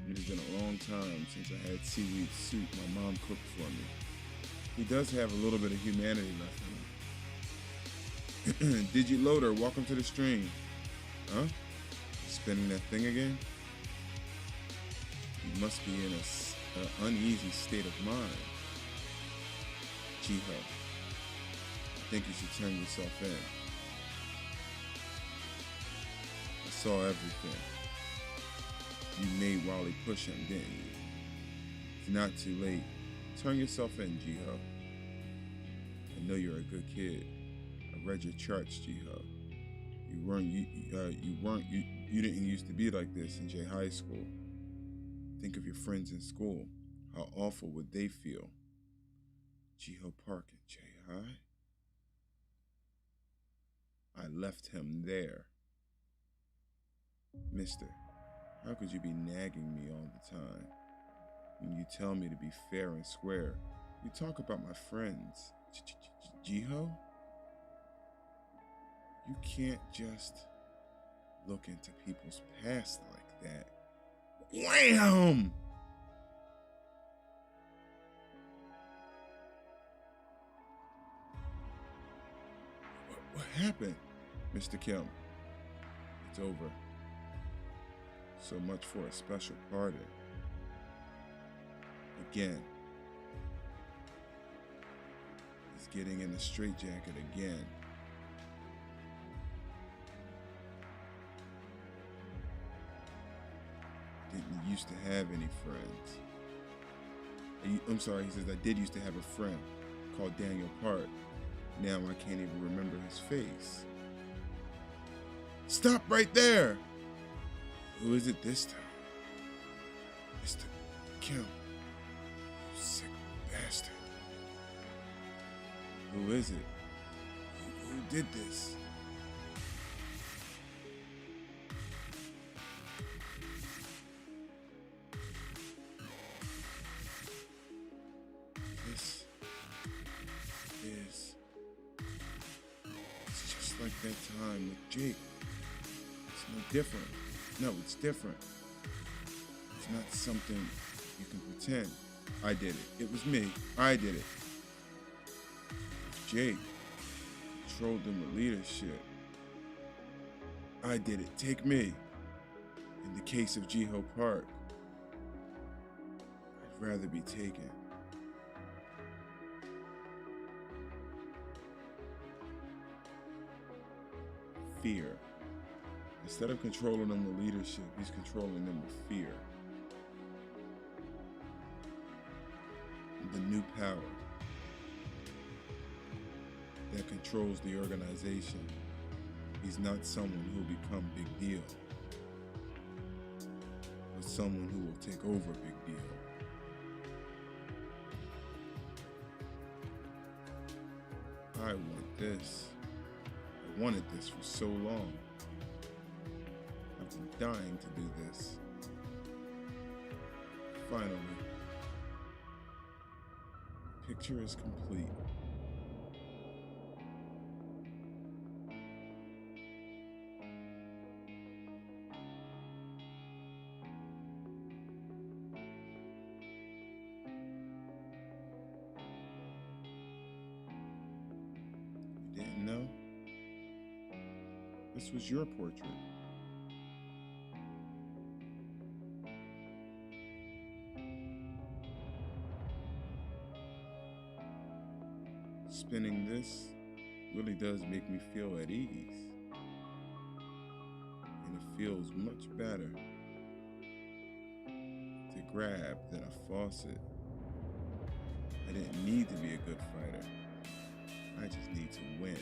it has been a long time since I had seaweed soup my mom cooked for me. He does have a little bit of humanity left in him. Digiloader, welcome to the stream. Huh? Spinning that thing again? You must be in an uneasy state of mind. Jiho, I think you should turn yourself in. I saw everything. You made Wally push him, didn't you? It's not too late. Turn yourself in, Jiho. I know you're a good kid. I read your charts, Jiho. You didn't used to be like this in J High School. Think of your friends in school. How awful would they feel? Jiho Park in J High? I left him there. Mister, how could you be nagging me all the time? When you tell me to be fair and square, you talk about my friends. Jiho? You can't just look into people's past like that. Wham! What happened, Mr. Kim? It's over. So much for a special party. Again. He's getting in the straitjacket again. Didn't used to have any friends. I'm sorry, he says, I did used to have a friend called Daniel Part. Now I can't even remember his face. Stop right there! Who is it this time? Mr. Kim. You sick bastard. Who is it? Who did this? It's just like that time with Jake. It's no different. No, it's different. It's not something you can pretend. I did it. It was me. I did it. Jake controlled them with leadership. I did it. Take me. In the case of Jiho Park, I'd rather be taken. Fear. Instead of controlling them with leadership, he's controlling them with fear. The new power that controls the organization. He's not someone who will become big deal, but someone who will take over big deal. I want this. I wanted this for so long. I've been dying to do this. Finally, the picture is complete. You didn't know? This was your portrait. Spinning this really does make me feel at ease. And it feels much better to grab than a faucet. I didn't need to be a good fighter. I just need to win.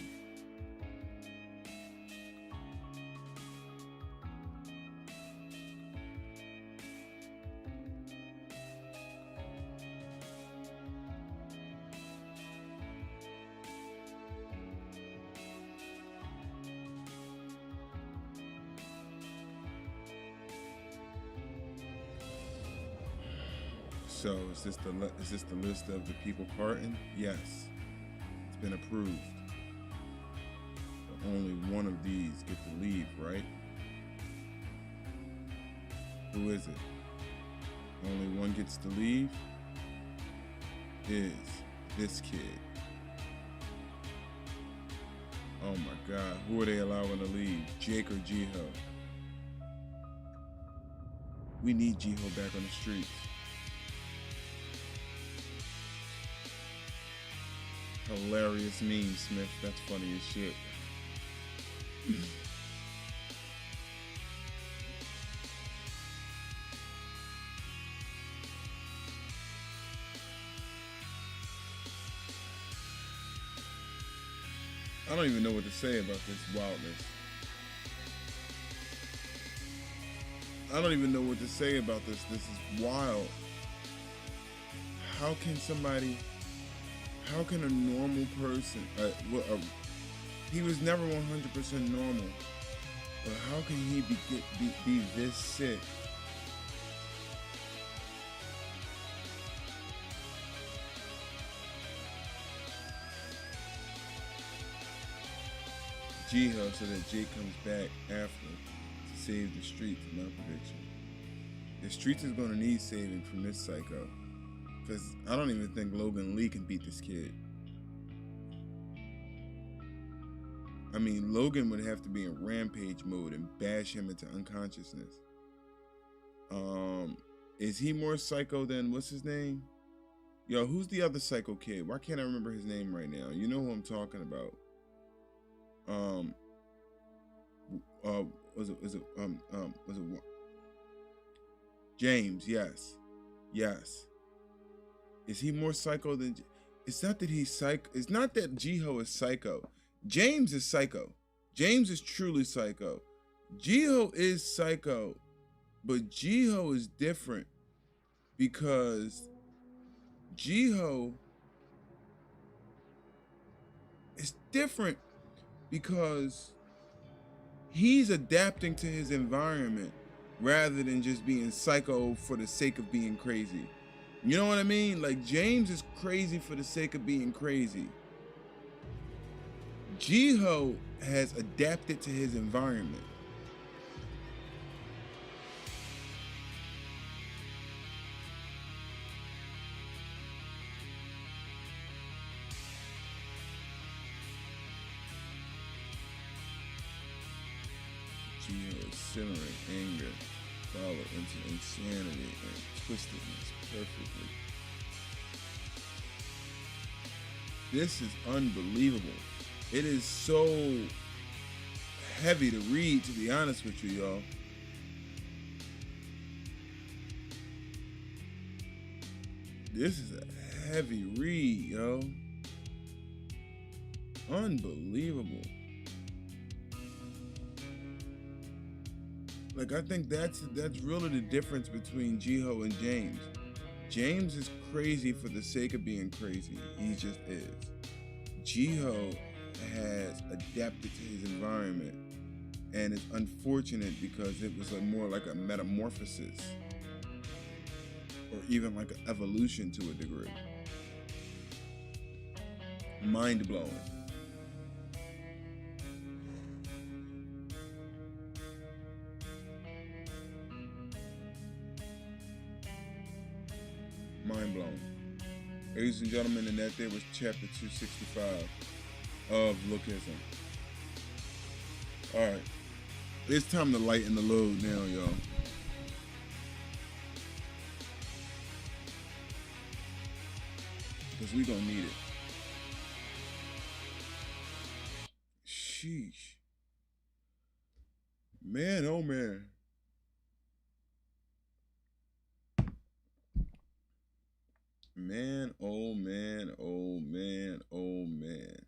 So is this the list of the people parting? Yes, it's been approved. But only one of these get to leave, right? Who is it? Only one gets to leave? Is this kid. Oh my God, who are they allowing to leave? Jake or Jiho? We need Jiho back on the streets. Hilarious meme, Smith. That's funny as shit. I don't even know what to say about this wildness. I don't even know what to say about this. This is wild. How can a normal person, he was never 100% normal, but how can he be this sick? Jiho so that Jake comes back after to save the streets, my prediction. The streets is going to need saving from this psycho. Because I don't even think Logan Lee can beat this kid. I mean, Logan would have to be in rampage mode and bash him into unconsciousness. Is he more psycho than, what's his name? Yo, who's the other psycho kid? Why can't I remember his name right now? You know who I'm talking about. Was it James? Yes. Is he more psycho than? It's not that he's psycho. It's not that Jiho is psycho. James is psycho. James is truly psycho. Jiho is psycho, but Jiho is different because Jiho is different because he's adapting to his environment rather than just being psycho for the sake of being crazy. You know what I mean? Like, James is crazy for the sake of being crazy. Jiho has adapted to his environment. Jiho is simmering anger, follow into insanity and twistedness perfectly. This is unbelievable. It is so heavy to read, to be honest with you, y'all. This is a heavy read, yo. Unbelievable. Like, I think that's really the difference between Jiho and James. James is crazy for the sake of being crazy. He just is. Jiho has adapted to his environment, and it's unfortunate because it was more like a metamorphosis or even like an evolution to a degree. Mind blowing. Mind blown. Ladies and gentlemen, and that there was chapter 265 of Lookism. Alright. It's time to lighten the load now, y'all. Because we gonna need it. Sheesh. Man, oh man. Man, oh man, oh man, oh man.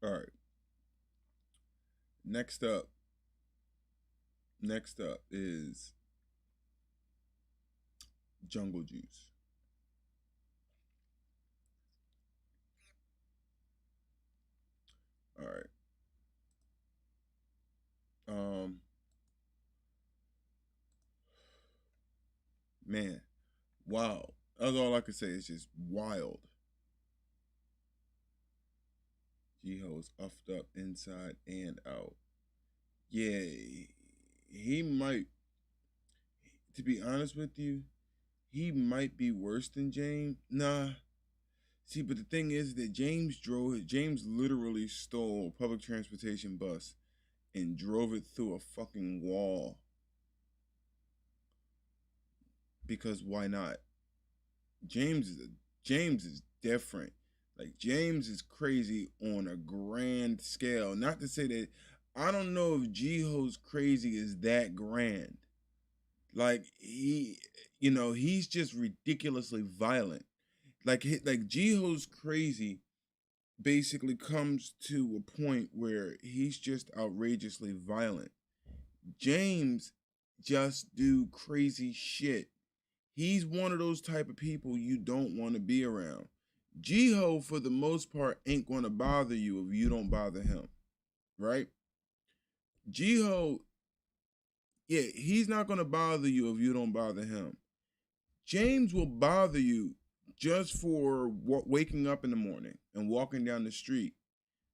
All right. Next up is Jungle Juice. All right. Man, wow. That's all I can say. It's just wild. Jiho's uffed up inside and out. Yeah, he might, to be honest with you, he might be worse than James. Nah. See, but the thing is that James literally stole a public transportation bus and drove it through a fucking wall. Because why not? James is different. Like, James is crazy on a grand scale. Not to say that I don't know if Jiho's crazy is that grand. Like, he's just ridiculously violent. Like Jiho's crazy basically comes to a point where he's just outrageously violent. James just do crazy shit. He's one of those type of people you don't want to be around. Jiho, for the most part, ain't going to bother you if you don't bother him, right? Jiho, yeah, he's not going to bother you if you don't bother him. James will bother you just for waking up in the morning and walking down the street.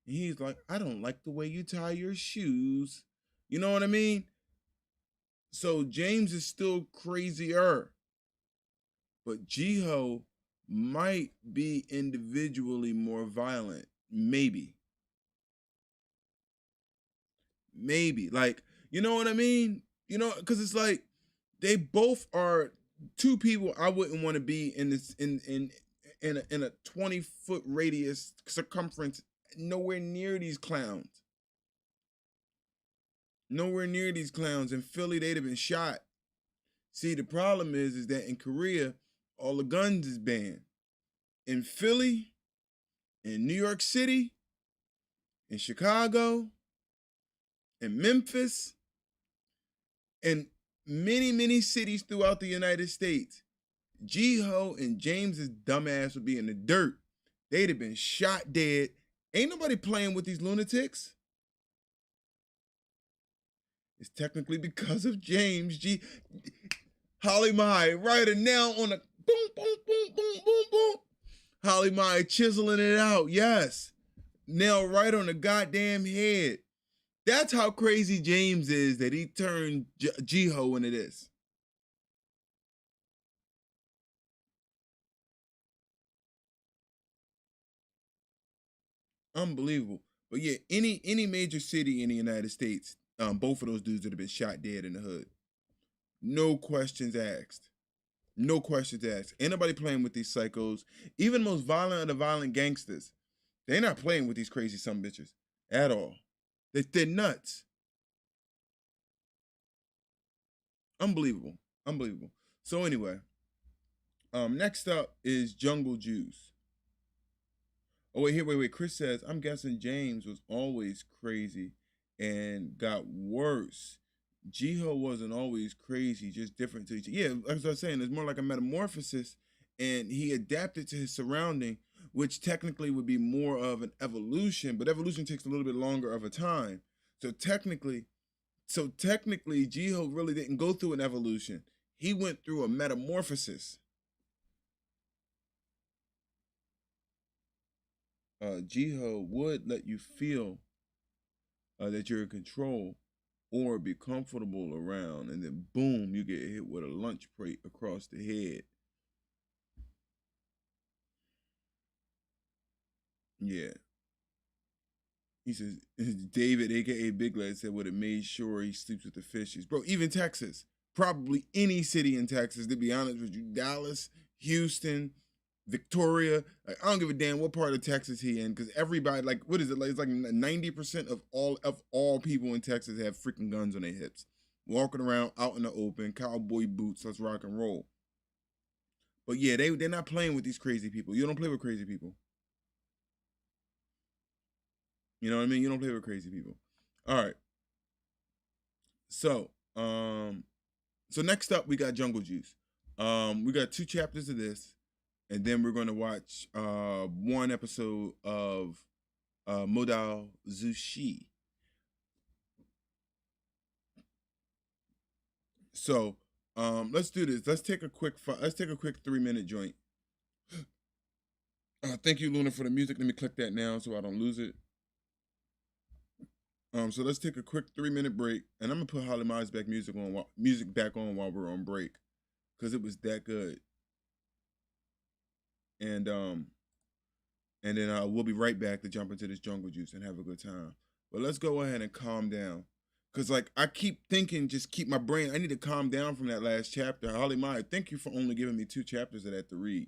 And he's like, I don't like the way you tie your shoes. You know what I mean? So James is still crazier. But Jiho might be individually more violent. Maybe. Like, you know what I mean? Because it's like they both are two people I wouldn't want to be in this in a 20-foot radius circumference, nowhere near these clowns. Nowhere near these clowns. In Philly, they'd have been shot. See, the problem is that in Korea, All the guns is banned. In Philly, in New York City, in Chicago, in Memphis, and many, many cities throughout the United States, G-Ho and James's dumbass would be in the dirt. They'd have been shot dead. Ain't nobody playing with these lunatics. It's technically because of James G. Holly Mai, writer now on a boom, boom, boom, boom, boom, boom. Holly Mai chiseling it out, yes. Nail right on the goddamn head. That's how crazy James is that he turned G-Ho into this. Unbelievable. But yeah, any major city in the United States, both of those dudes would have been shot dead in the hood. No questions asked. No questions asked. Ain't nobody playing with these psychos. Even the most violent of the violent gangsters, they're not playing with these crazy some bitches at all. They're nuts. Unbelievable. Unbelievable. So anyway, next up is Jungle Juice. Oh wait. Chris says, I'm guessing James was always crazy and got worse. G-Ho wasn't always crazy, just different to each other. Yeah, as I was saying, it's more like a metamorphosis, and he adapted to his surrounding, which technically would be more of an evolution, but evolution takes a little bit longer of a time. So technically, G-Ho really didn't go through an evolution. He went through a metamorphosis. G-Ho would let you feel that you're in control or be comfortable around, and then boom, you get hit with a lunch plate across the head. Yeah. He says, David, aka Big Lad, said would have made sure he sleeps with the fishes. Bro, even Texas, probably any city in Texas, to be honest with you, Dallas, Houston, Victoria, like, I don't give a damn what part of Texas he in, because everybody, like, what is it? Like, it's like 90% of all people in Texas have freaking guns on their hips, walking around out in the open, cowboy boots, let's rock and roll. But yeah, they're not playing with these crazy people. You don't play with crazy people. You know what I mean? You don't play with crazy people. All right. So, so next up we got Jungle Juice. We got 2 chapters of this, and then we're gonna watch 1 episode of Modal Zushi. So, let's do this. Let's take a quick 3-minute joint. Thank you, Luna, for the music. Let me click that now so I don't lose it. So let's take a quick 3-minute break, and I'm gonna put Holly Miles back music back on while we're on break, cause it was that good. And then we'll be right back to jump into this Jungle Juice and have a good time. But let's go ahead and calm down, cause like I keep thinking, just keep my brain. I need to calm down from that last chapter. Holly Maya, thank you for only giving me 2 chapters of that to read,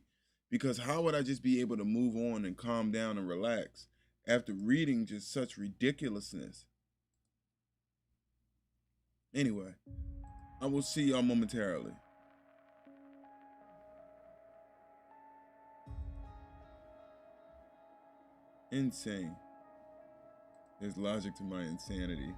because how would I just be able to move on and calm down and relax after reading just such ridiculousness? Anyway, I will see y'all momentarily. Insane. There's logic to my insanity.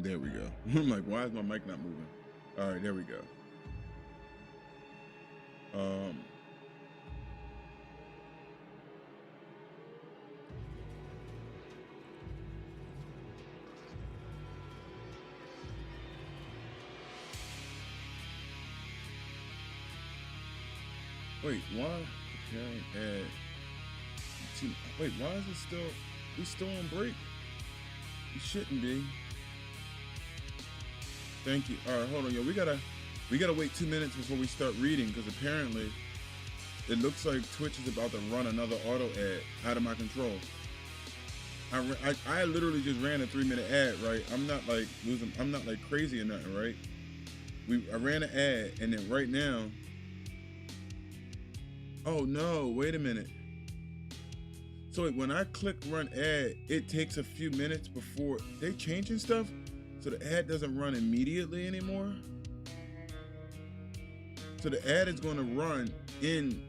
There we go. I'm like, why is my mic not moving? All right, there we go. Wait, why preparing ad? Wait, why is it still? We still on break? We shouldn't be. Thank you. All right, hold on, yo. We gotta wait 2 minutes before we start reading because apparently it looks like Twitch is about to run another auto ad out of my control. I literally just ran a 3-minute ad, right? I'm not like losing. I'm not like crazy or nothing, right? I ran an ad and then right now. Oh no! Wait a minute. So wait, when I click run ad, it takes a few minutes before they changing stuff, so the ad doesn't run immediately anymore. So the ad is going to run in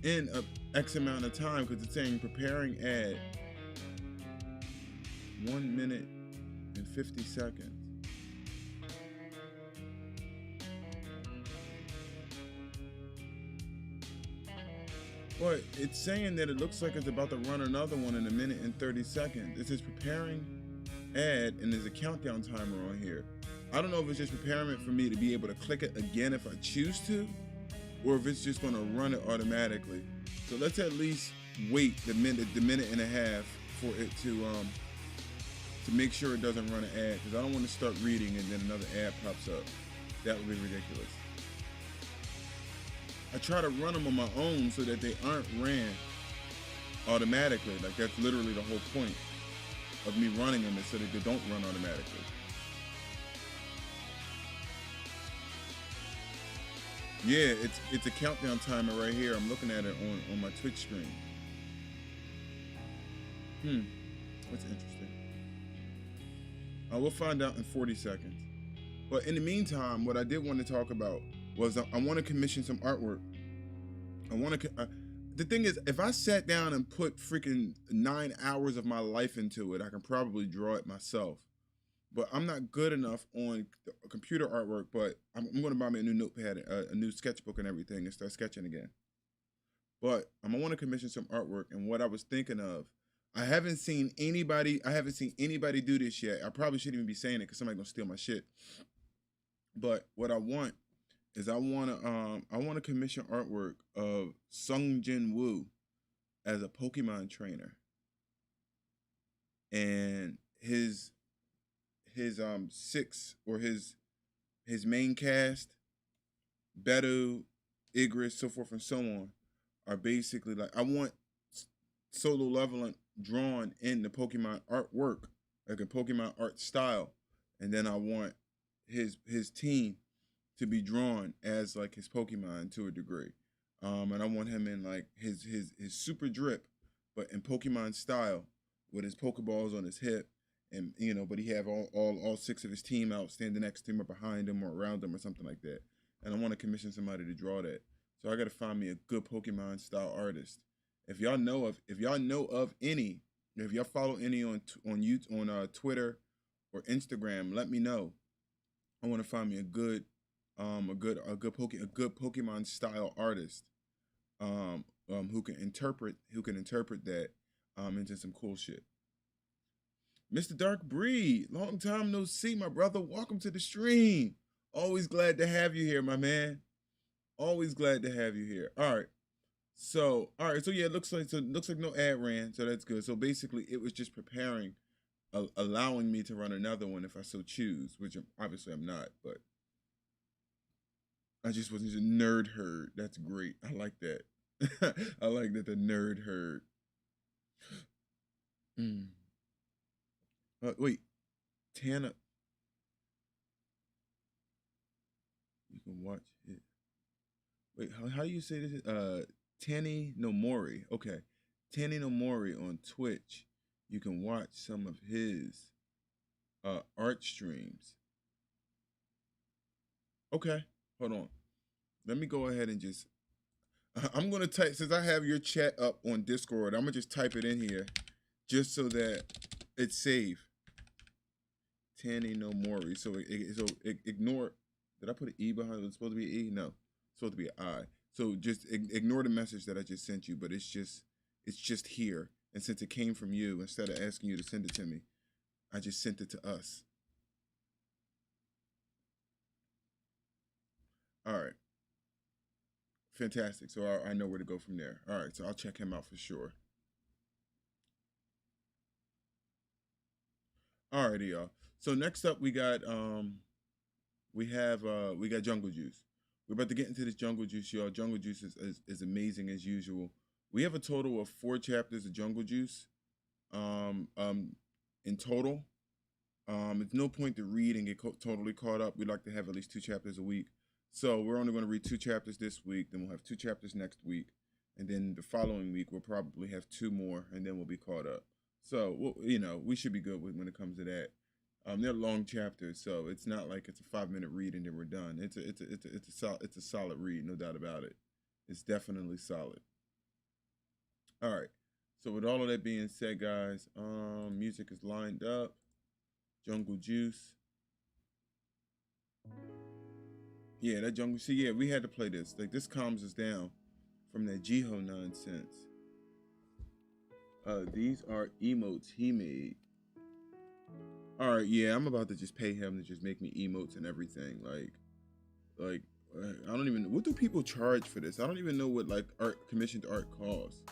a X amount of time because it's saying preparing ad 1 minute and 50 seconds. But it's saying that it looks like it's about to run another one in 1 minute and 30 seconds. It says preparing ad and there's a countdown timer on here. I don't know if it's just preparing it for me to be able to click it again if I choose to, or if it's just gonna run it automatically. So let's at least wait the minute and a half for it to make sure it doesn't run an ad, because I don't want to start reading and then another ad pops up. That would be ridiculous. I try to run them on my own so that they aren't ran automatically. Like that's literally the whole point of me running them, is so that they don't run automatically. Yeah, it's a countdown timer right here. I'm looking at it on my Twitch screen. What's interesting? We'll find out in 40 seconds. But in the meantime, what I did want to talk about was I want to commission some artwork. The thing is, if I sat down and put freaking 9 hours of my life into it, I can probably draw it myself. But I'm not good enough on computer artwork, but I'm going to buy me a new notepad, a new sketchbook and everything, and start sketching again. But I'm going to want to commission some artwork, and what I was thinking of, I haven't seen anybody do this yet. I probably shouldn't even be saying it because somebody's going to steal my shit. But what I want is I want to commission artwork of Sung Jin Woo as a Pokemon trainer, and his six, or his main cast, Beto, Igris, so forth and so on, are basically like, I want Solo Leveling drawn in the Pokemon artwork, like a Pokemon art style, and then I want his team to be drawn as like his Pokemon to a degree, and I want him in like his super drip, but in Pokemon style, with his Pokeballs on his hip, and but he have all 6 of his team out standing next to him or behind him or around him or something like that. And I want to commission somebody to draw that. So I got to find me a good Pokemon style artist. If y'all know of any, if y'all follow any on Twitter or Instagram, let me know. I want to find me a good Pokemon style artist who can interpret that into some cool shit. Mr. Dark Breed, long time no see, my brother. Welcome to the stream. Always glad to have you here, my man. Always glad to have you here. All right. So yeah, it looks like no ad ran, so that's good. So basically, it was just preparing, allowing me to run another one if I so choose, which obviously I'm not, but I just wasn't a nerd herd. That's great. I like that. I like that, the nerd herd. Wait, Tana. You can watch it. Wait, how do you say this? Tanny Nomori. Okay, Tanny Nomori on Twitch. You can watch some of his art streams. Okay, hold on. Let me go ahead and just. I'm gonna type, since I have your chat up on Discord. I'm gonna just type it in here, just so that it's safe. Tani no Mori. So ignore. Did I put an E behind it? It's supposed to be an E? No, it's supposed to be an I. So just ignore the message that I just sent you. But it's just here. And since it came from you, instead of asking you to send it to me, I just sent it to us. All right. Fantastic. So I know where to go from there. All right. So I'll check him out for sure. Alrighty, y'all. So next up we got Jungle Juice. We're about to get into this Jungle Juice, y'all. Jungle Juice is amazing as usual. We have a total of 4 chapters of Jungle Juice in total. It's no point to read and get totally caught up. We like to have at least 2 chapters a week. So we're only going to read 2 chapters this week. Then we'll have 2 chapters next week. And then the following week, we'll probably have 2 more, and then we'll be caught up. So, we should be good when it comes to that. They're long chapters, so it's not like it's a 5-minute read and then we're done. It's a solid read, no doubt about it. It's definitely solid. All right. So with all of that being said, guys, music is lined up. Jungle Juice. Yeah, that Jungle. See, yeah, we had to play this. Like, this calms us down from that Jiho nonsense. These are emotes he made. All right, yeah, I'm about to just pay him to just make me emotes and everything. Like, I don't even. What do people charge for this? I don't even know what like commissioned art costs.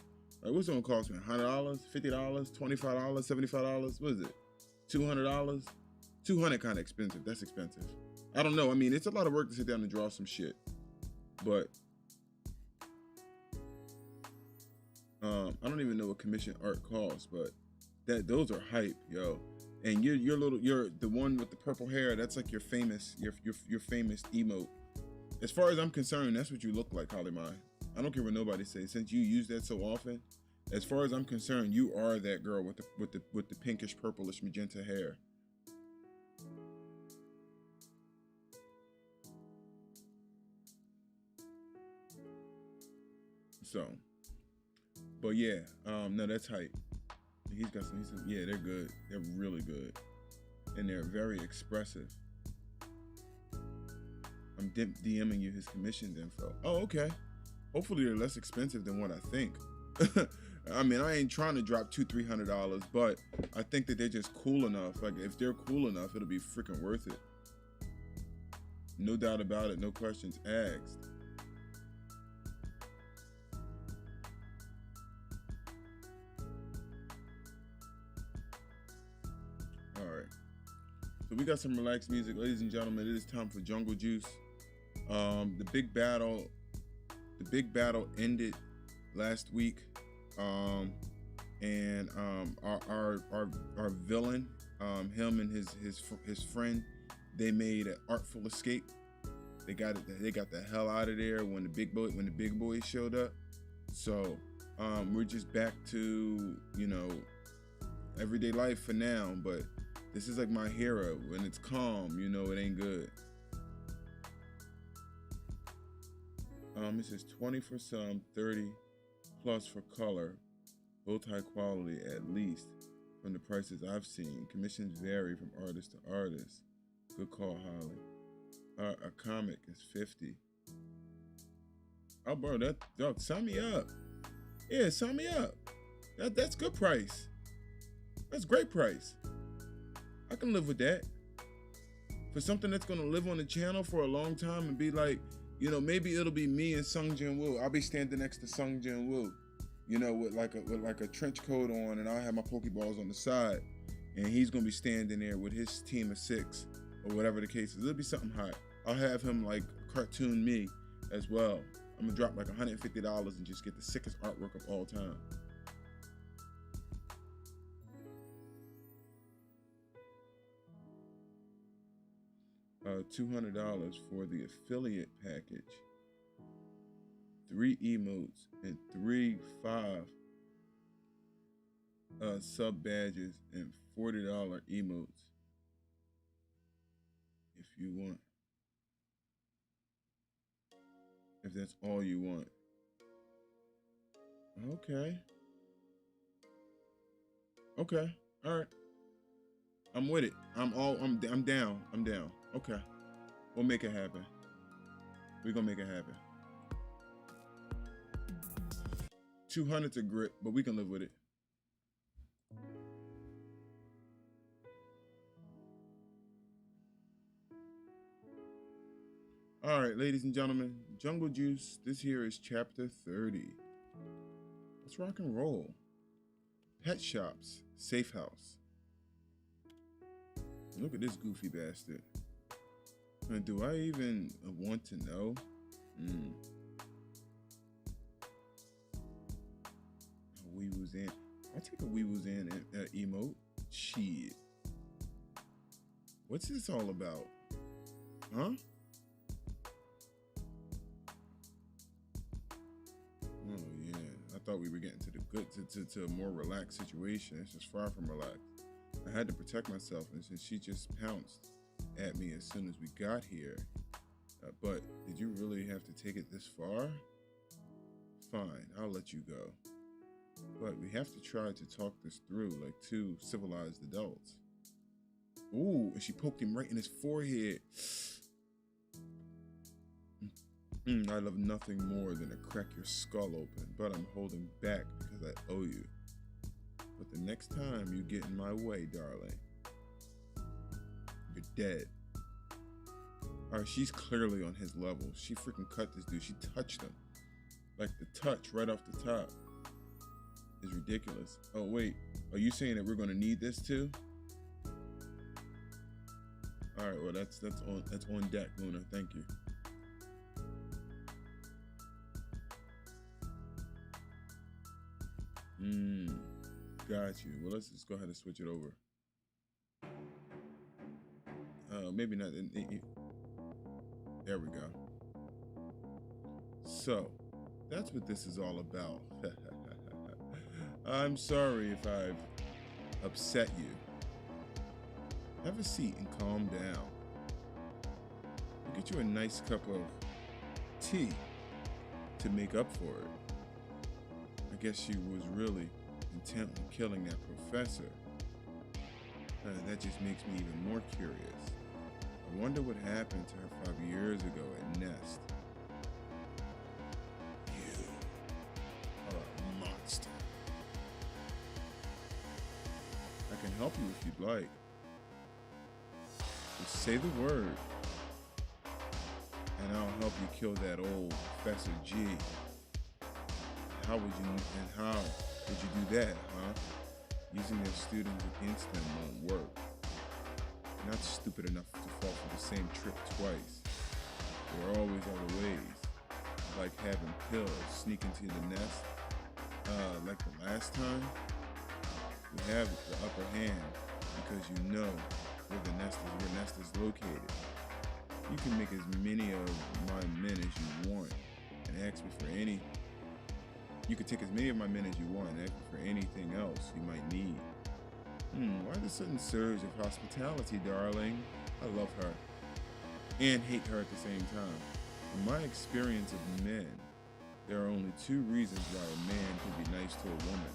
Like, what's it gonna cost me? $100, $50, $25, $75? What is it? $200? $200 kind of expensive. That's expensive. I don't know. I mean, it's a lot of work to sit down and draw some shit, but I don't even know what commission art costs. But those are hype, yo. And you're the one with the purple hair. That's like your famous emote. As far as I'm concerned, that's what you look like, Holly Mai. I don't care what nobody says. Since you use that so often, as far as I'm concerned, you are that girl with the pinkish, purplish, magenta hair. So, but yeah, no, that's hype. He's got some. Yeah, they're good. They're really good, and they're very expressive. I'm DMing you his commissioned info. Oh, okay. Hopefully they're less expensive than what I think. I mean, I ain't trying to drop $200-$300, but I think that they're just cool enough. Like, if they're cool enough, it'll be freaking worth it. No doubt about it. No questions asked. All right. So we got some relaxed music, ladies and gentlemen. It is time for Jungle Juice. The big battle ended last week, and our villain, him and his friend, they made an artful escape. They got the hell out of there when the big boys showed up. So we're just back to everyday life for now. But this is like my hero. When it's calm, it ain't good. It says 20 for some, 30 plus for color, both high quality at least from the prices I've seen. Commissions vary from artist to artist. Good call, Holly. A comic is 50. Oh, bro, sign me up. Yeah, sign me up. That's good price. That's great price. I can live with that. For something that's gonna live on the channel for a long time and be like, maybe it'll be me and Sung Jin Woo. I'll be standing next to Sung Jin Woo, with like a trench coat on, and I'll have my Pokeballs on the side, and he's gonna be standing there with his team of 6 or whatever the case is. It'll be something hot. I'll have him like cartoon me as well. I'm gonna drop like $150 and just get the sickest artwork of all time. $200 for the affiliate package. 3 emotes and 5 sub badges and $40 emotes if you want. If that's all you want. Okay. All right. I'm with it. I'm down. I'm down. Okay. We'll make it happen. We're gonna make it happen. 200's a grip, but we can live with it. All right, ladies and gentlemen, Jungle Juice, this here is chapter 30. Let's rock and roll. Pet shops, safe house. Look at this goofy bastard. Do I even want to know? We was in. I'll take a we was in emote. Shit. What's this all about? Huh? Oh yeah. I thought we were getting to the good to a more relaxed situation. It's just far from relaxed. I had to protect myself, and since she just pounced at me as soon as we got here. But did you really have to take it this far? Fine, I'll let you go. But we have to try to talk this through like two civilized adults. Ooh, and she poked him right in his forehead. I love nothing more than to crack your skull open, but I'm holding back because I owe you. But the next time you get in my way, darling, you're dead. Alright, she's clearly on his level. She freaking cut this dude. She touched him. Like the touch right off the top is ridiculous. Oh wait, are you saying that we're gonna need this too? Alright, well that's on deck, Luna. Thank you. Got you. Well, let's just go ahead and switch it over. Maybe not. There we go. So, that's what this is all about. I'm sorry if I've upset you. Have a seat and calm down. I'll get you a nice cup of tea to make up for it. I guess she was really intent on killing that professor. That just makes me even more curious. I wonder what happened to her 5 years ago at Nest. You are a monster. I can help you if you'd like. Just say the word, and I'll help you kill that old Professor G. How would you do that, huh? Using their students against them won't work. You're not stupid enough to fall for the same trick twice. There are always other ways, like having pills sneak into the nest. Like the last time, you have the upper hand because you know where nest is located. You can make as many of my men as you want and ask me for any. You can take as many of my men as you want and ask me for anything else you might need. Why the sudden surge of hospitality, darling? I love her and hate her at the same time. In my experience of men, there are only two reasons why a man can be nice to a woman.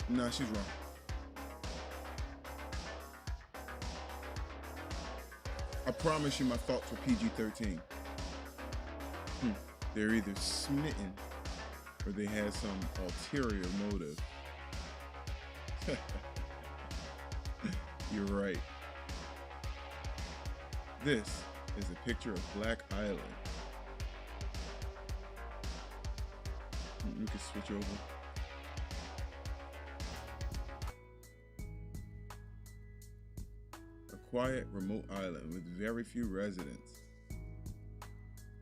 Nah, she's wrong. I promise you my thoughts were PG-13. They're either smitten or they had some ulterior motive. You're right. This is a picture of Black Island. We can switch over. Quiet, remote island with very few residents.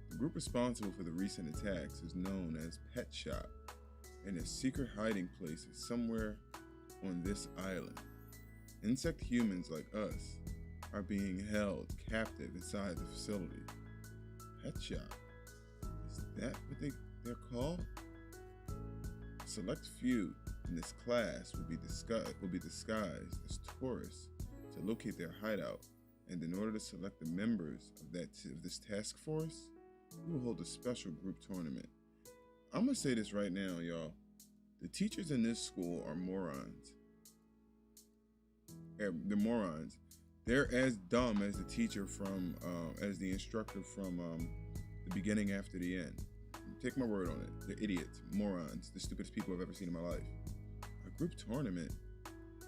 The group responsible for the recent attacks is known as Pet Shop, and their secret hiding place is somewhere on this island. Insect humans like us are being held captive inside the facility. Pet Shop. Is that what they're called? select few in this class will be disguised as tourists to locate their hideout, and in order to select the members of this task force, we will hold a special group tournament. I'm gonna say this right now, y'all. The teachers in this school are morons. They're morons. They're as dumb as as the instructor from the beginning after the end. Take my word on it. They're idiots, morons, the stupidest people I've ever seen in my life. A group tournament?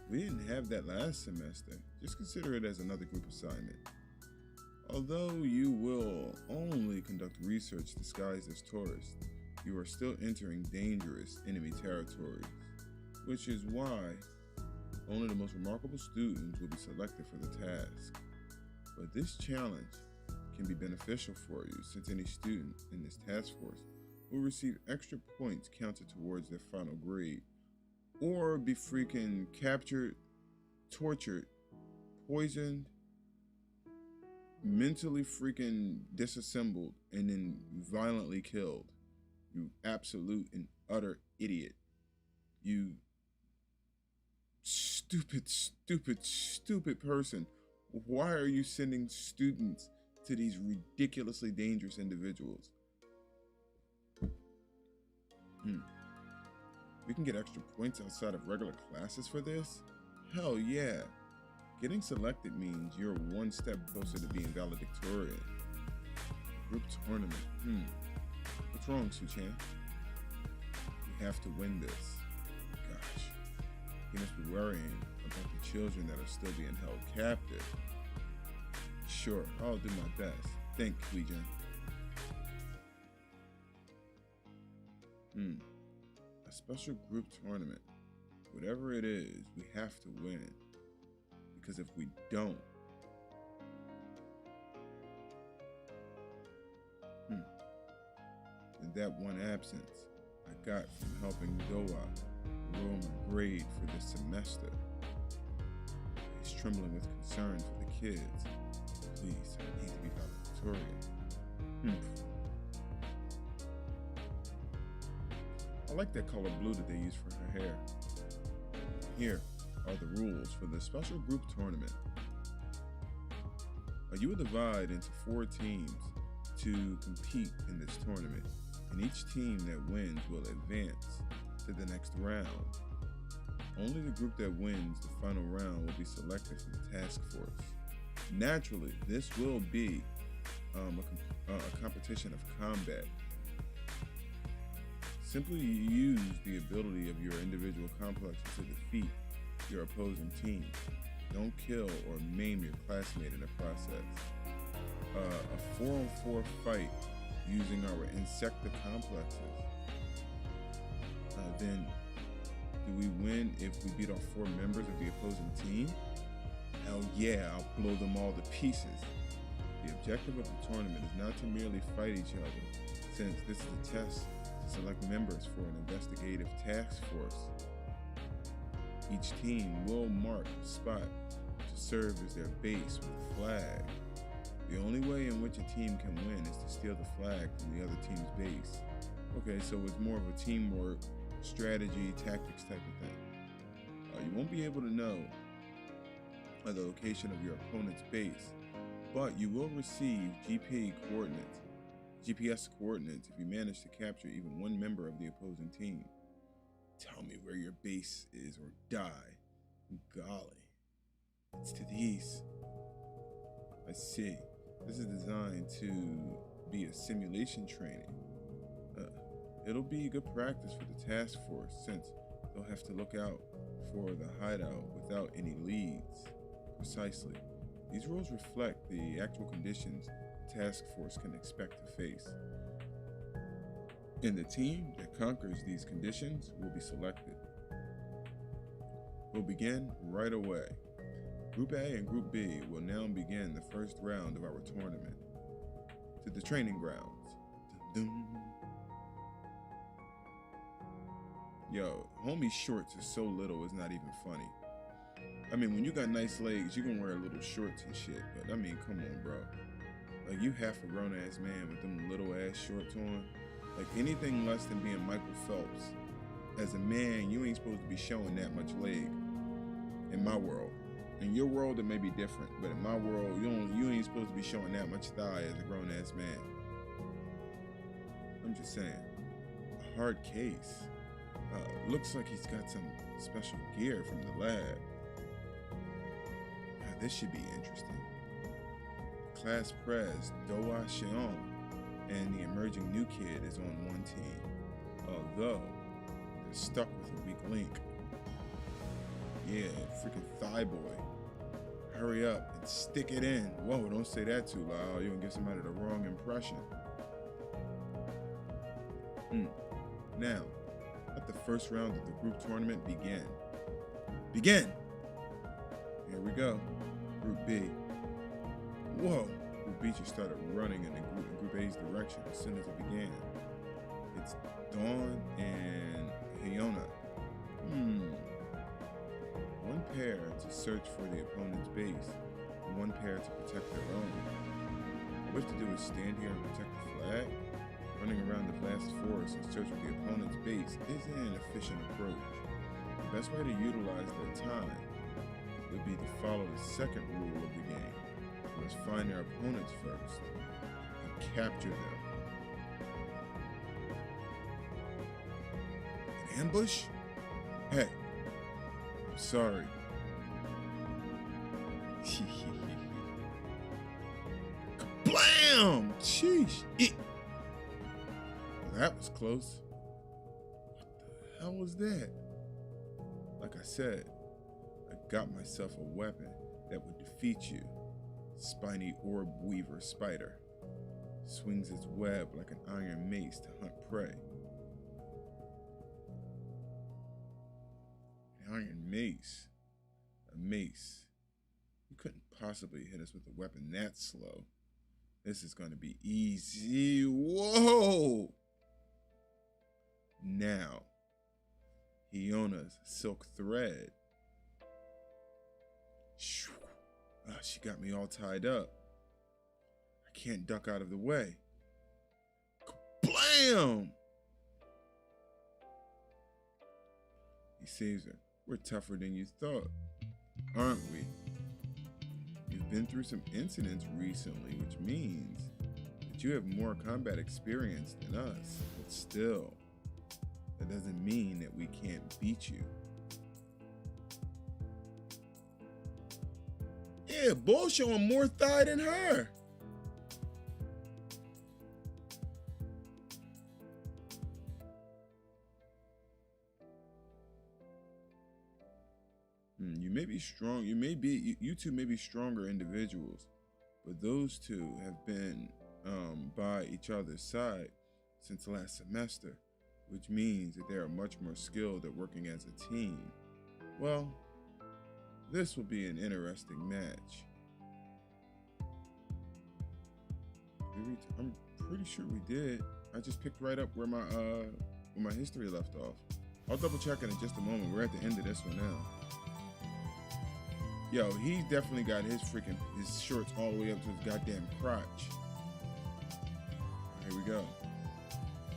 We didn't have that last semester. Just consider it as another group assignment. Although you will only conduct research disguised as tourists, you are still entering dangerous enemy territories, which is why only the most remarkable students will be selected for the task. But this challenge can be beneficial for you, since any student in this task force will receive extra points counted towards their final grade, or be freaking captured, tortured, poisoned, mentally freaking disassembled, and then violently killed. You absolute and utter idiot. You stupid, stupid, stupid person. Why are you sending students to these ridiculously dangerous individuals? We can get extra points outside of regular classes for this? Hell yeah. Getting selected means you're one step closer to being valedictorian. Group tournament. What's wrong, Su-chan? We have to win this. Gosh. You must be worrying about the children that are still being held captive. Sure, I'll do my best. Think, Legion. A special group tournament. Whatever it is, we have to win. Because if we don't, then that one absence I got from helping Doa roll my grade for this semester. He's trembling with concern for the kids. Please, I need to be valedictorian. I like that color blue that they use for her hair. Here are the rules for the special group tournament. You will divide into 4 teams to compete in this tournament, and each team that wins will advance to the next round. Only the group that wins the final round will be selected for the task force. Naturally, this will be a competition of combat. Simply use the ability of your individual complexes to defeat your opposing team. Don't kill or maim your classmate in the process. A 4-on-4 fight using our insecta complexes. Then, do we win if we beat all 4 members of the opposing team? Hell yeah, I'll blow them all to pieces. The objective of the tournament is not to merely fight each other, since this is a test to select members for an investigative task force. Each team will mark a spot to serve as their base with a flag. The only way in which a team can win is to steal the flag from the other team's base. Okay, so it's more of a teamwork, strategy, tactics type of thing. You won't be able to know the location of your opponent's base, but you will receive GPS coordinates if you manage to capture even one member of the opposing team. Tell me where your base is or die. Golly. It's to the east. I see. This is designed to be a simulation training. It'll be good practice for the task force, since they'll have to look out for the hideout without any leads. Precisely. These rules reflect the actual conditions the task force can expect to face. And the team that conquers these conditions will be selected. We'll begin right away. Group A and Group B will now begin the first round of our tournament. To the training grounds. Dun-dun. Yo, homie's shorts is so little it's not even funny. I mean, when you got nice legs, you can wear little shorts and shit, but I mean, come on, bro. Like, you half a grown-ass man with them little-ass shorts on. Like, anything less than being Michael Phelps as a man, you ain't supposed to be showing that much leg. In my world. In your world, it may be different, but in my world, you ain't supposed to be showing that much thigh as a grown-ass man. I'm just saying. A hard case. Looks like he's got some special gear from the lab. Now, this should be interesting. Class Prez, Doa Sheon, and the emerging new kid is on one team, although they're stuck with a weak link. Yeah, freaking thigh boy. Hurry up and stick it in. Whoa, don't say that too loud. You're gonna give somebody the wrong impression. Now, let the first round of the group tournament begin. Begin! Here we go. Group B. Whoa! Group B just started running in Group A's direction as soon as it began. It's Dawn and Hyona. One pair to search for the opponent's base, and one pair to protect their own. All we have to do is stand here and protect the flag. Running around the vast forest in search of the opponent's base isn't an efficient approach. The best way to utilize their time would be to follow the second rule of the game. We must find their opponents first and capture them. An ambush? Hey. Sorry. Kablam! Sheesh. Well, that was close. What the hell was that? Like I said, I got myself a weapon that would defeat you. Spiny orb weaver spider. Swings its web like an iron mace to hunt prey. Iron mace. A mace. You couldn't possibly hit us with a weapon that slow. This is going to be easy. Whoa! Now, Hyona's silk thread. She got me all tied up. I can't duck out of the way. Blam! He saves her. We're tougher than you thought, aren't we? You've been through some incidents recently, which means that you have more combat experience than us. But still, that doesn't mean that we can't beat you. Yeah, Bull showing more thigh than her. You may be strong, you two may be stronger individuals, but those two have been by each other's side since last semester, which means that they are much more skilled at working as a team. Well, this will be an interesting match. I'm pretty sure we did. I just picked right up where my history left off. I'll double check it in just a moment. We're at the end of this one now. Yo, he definitely got his shorts all the way up to his goddamn crotch. Here we go.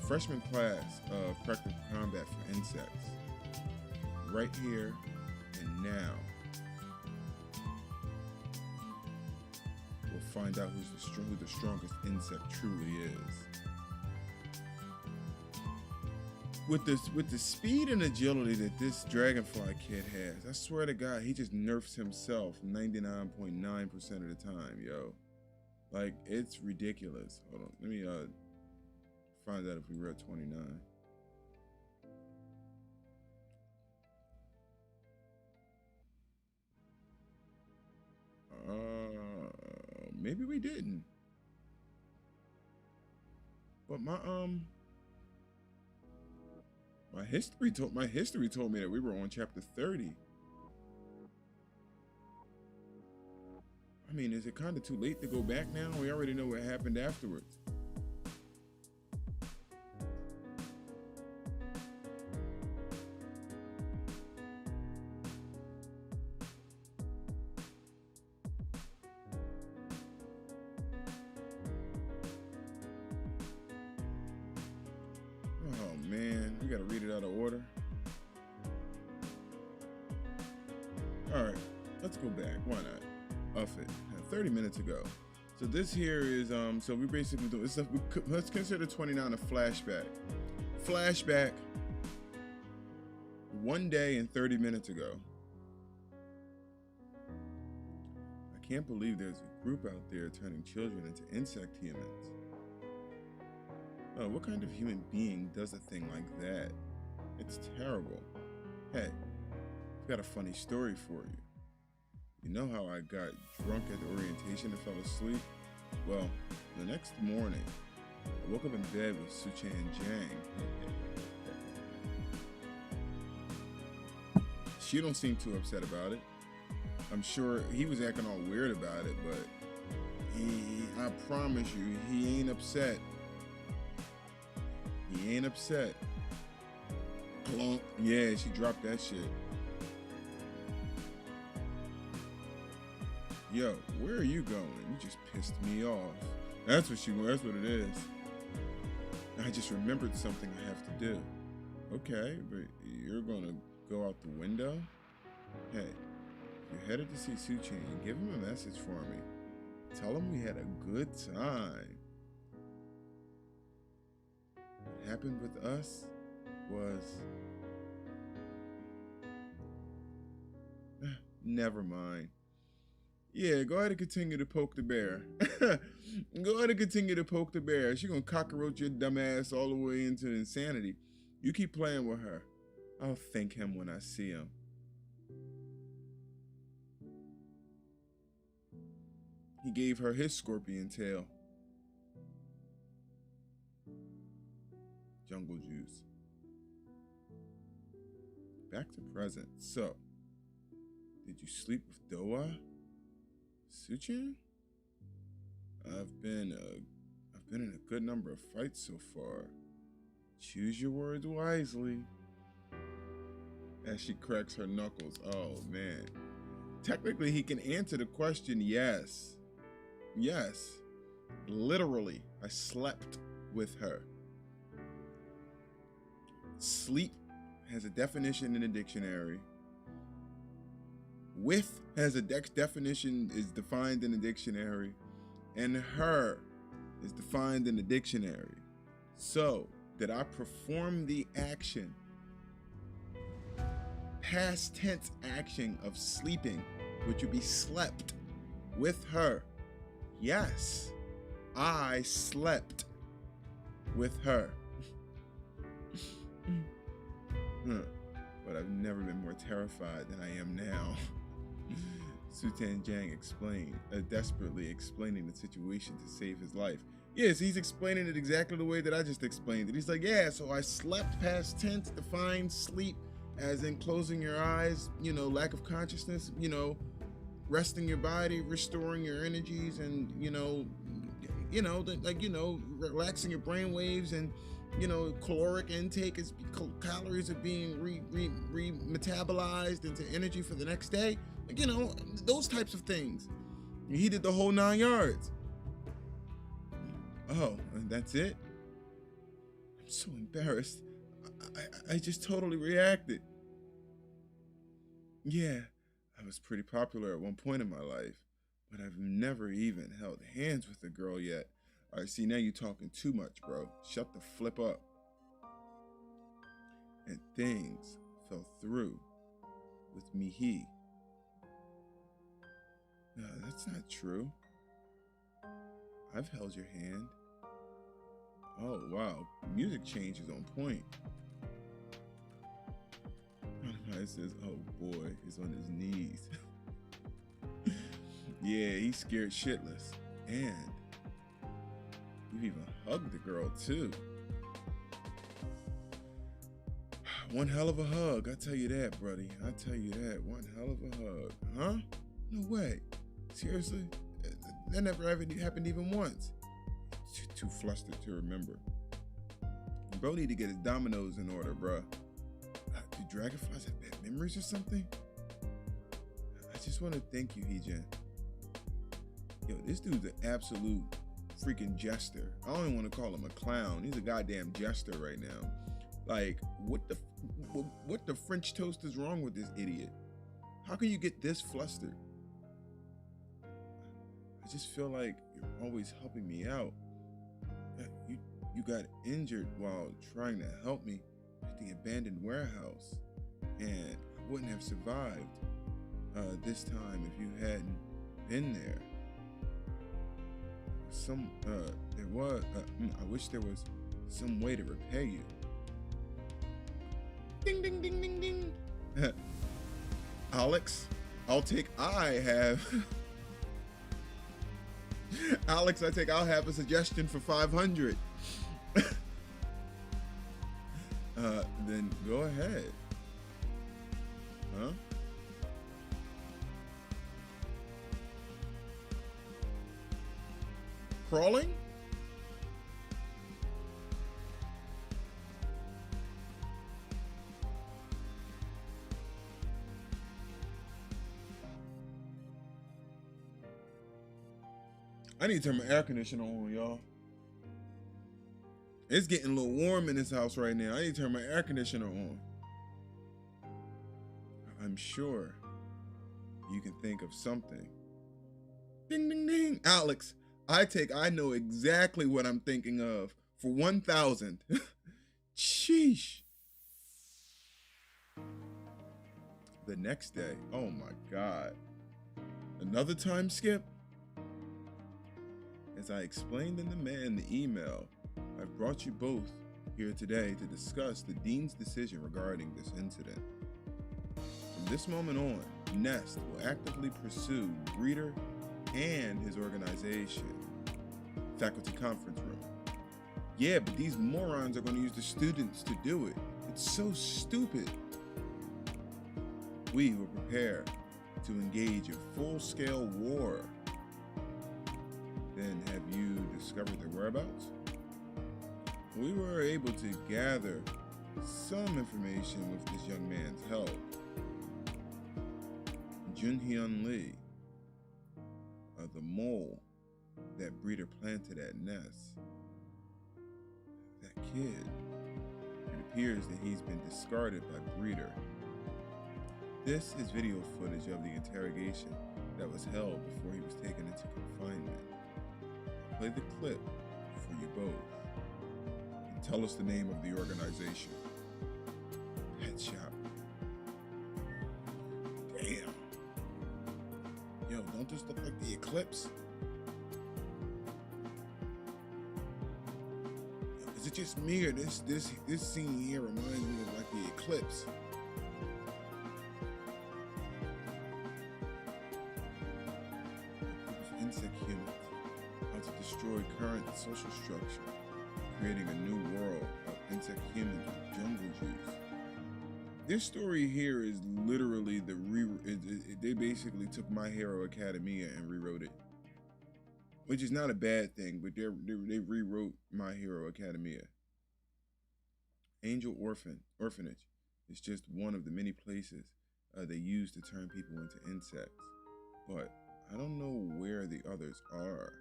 Freshman class of practical combat for insects. Right here and now. We'll find out who the strongest insect truly is. With the speed and agility that this dragonfly kid has, I swear to God, he just nerfs himself 99.9% of the time, yo. Like, it's ridiculous. Hold on, let me find out if we were at 29. Maybe we didn't. But my history told me that we were on chapter 30. I mean, is it kind of too late to go back now? We already know what happened afterwards. Oh man, we gotta read it out of order. All right, let's go back. Why not? Off it. 30 minutes ago. So this here is so we basically do this. Let's consider 29 a flashback. Flashback. 1 day and 30 minutes ago. I can't believe there's a group out there turning children into insect humans. Oh, what kind of human being does a thing like that? It's terrible. Hey, I've got a funny story for you. You know how I got drunk at the orientation and fell asleep? Well, the next morning, I woke up in bed with Suchan Jang. She don't seem too upset about it. I'm sure he was acting all weird about it, but I promise you, he ain't upset. He ain't upset. Plunk. Yeah, she dropped that shit. Yo, where are you going? You just pissed me off. That's what it is. I just remembered something I have to do. Okay, but you're gonna go out the window? Hey, if you're headed to see Suchan, give him a message for me. Tell him we had a good time. What happened with us was... Never mind. Yeah, go ahead and continue to poke the bear. Go ahead and continue to poke the bear. She's gonna cockroach your dumb ass all the way into insanity. You keep playing with her. I'll thank him when I see him. He gave her his scorpion tail. Jungle juice. Back to present. So, did you sleep with Doa? Suchan? I've been in a good number of fights so far. Choose your words wisely. As she cracks her knuckles. Oh man. Technically he can answer the question yes. Yes. Literally, I slept with her. Sleep has a definition in the dictionary. With has a definition is defined in the dictionary, and her is defined in the dictionary. So, did I perform the action, past tense action of sleeping, which would be slept with her? Yes, I slept with her. But I've never been more terrified than I am now. Suchan Jang explained, desperately explaining the situation to save his life. Yes, he's explaining it exactly the way that I just explained it. He's like, yeah, so I slept, past tense, defined sleep as in closing your eyes, lack of consciousness, resting your body, restoring your energies, and, relaxing your brain waves, and, caloric intake is calories are being metabolized into energy for the next day. Those types of things. He did the whole 9 yards. Oh, and that's it? I'm so embarrassed. I just totally reacted. Yeah, I was pretty popular at one point in my life, but I've never even held hands with a girl yet. All right, see, now you're talking too much, bro. Shut the flip up. And things fell through with Mihi. No, that's not true. I've held your hand. Oh, wow. Music change is on point. It says, oh boy, he's on his knees. Yeah, he's scared shitless. And you even hugged the girl too. One hell of a hug, I tell you that, buddy. I tell you that, one hell of a hug. Huh? No way. Seriously? That never happened even once. Too flustered to remember. Bro need to get his dominoes in order, bruh. Do dragonflies have bad memories or something? I just want to thank you, Heejin. Yo, this dude's an absolute freaking jester. I don't even want to call him a clown. He's a goddamn jester right now. Like, what the French toast is wrong with this idiot? How can you get this flustered? I just feel like you're always helping me out. You got injured while trying to help me at the abandoned warehouse, and I wouldn't have survived this time if you hadn't been there. I wish there was some way to repay you. Ding, ding, ding, ding, ding. Alex, I'll have a suggestion for 500. Then go ahead. Huh? Crawling? I need to turn my air conditioner on, y'all. It's getting a little warm in this house right now. I need to turn my air conditioner on. I'm sure you can think of something. Ding, ding, ding. Alex, I know exactly what I'm thinking of for 1,000. Sheesh. The next day, oh my God. Another time skip? As I explained in the email, I've brought you both here today to discuss the Dean's decision regarding this incident. From this moment on, Nest will actively pursue Breeder and his organization. Faculty conference room. Yeah, but these morons are going to use the students to do it. It's so stupid. We will prepare to engage in full-scale war. Then have you discovered their whereabouts? We were able to gather some information with this young man's help. Junhyun Lee, the mole that Breeder planted at Ness. That kid, it appears that he's been discarded by Breeder. This is video footage of the interrogation that was held before he was taken into confinement. I'll play the clip for you both. And tell us the name of the organization. Pet Shop. Damn. Yo, don't this look like the eclipse? Is it just me, or this scene here reminds me of like the eclipse? Insect humans, how to destroy current social structure, creating a new world of insect humans with jungle juice. This story here is literally they basically took My Hero Academia and rewrote it, which is not a bad thing, but they rewrote My Hero Academia. Angel Orphanage is just one of the many places they use to turn people into insects, but I don't know where the others are.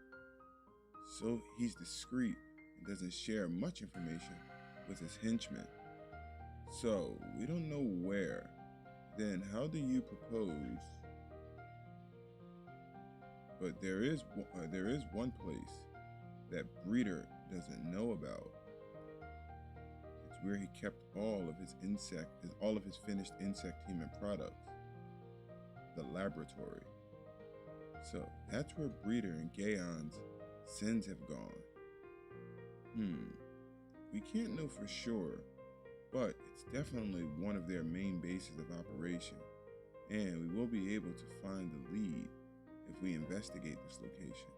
So he's discreet and doesn't share much information with his henchmen. So we don't know where. Then how do you propose? But there is one place that Breeder doesn't know about. It's where he kept all of his finished insect human products. The laboratory. So that's where Breeder and Gaon's sins have gone. We can't know for sure, but it's definitely one of their main bases of operation, and we will be able to find the lead if we investigate this location.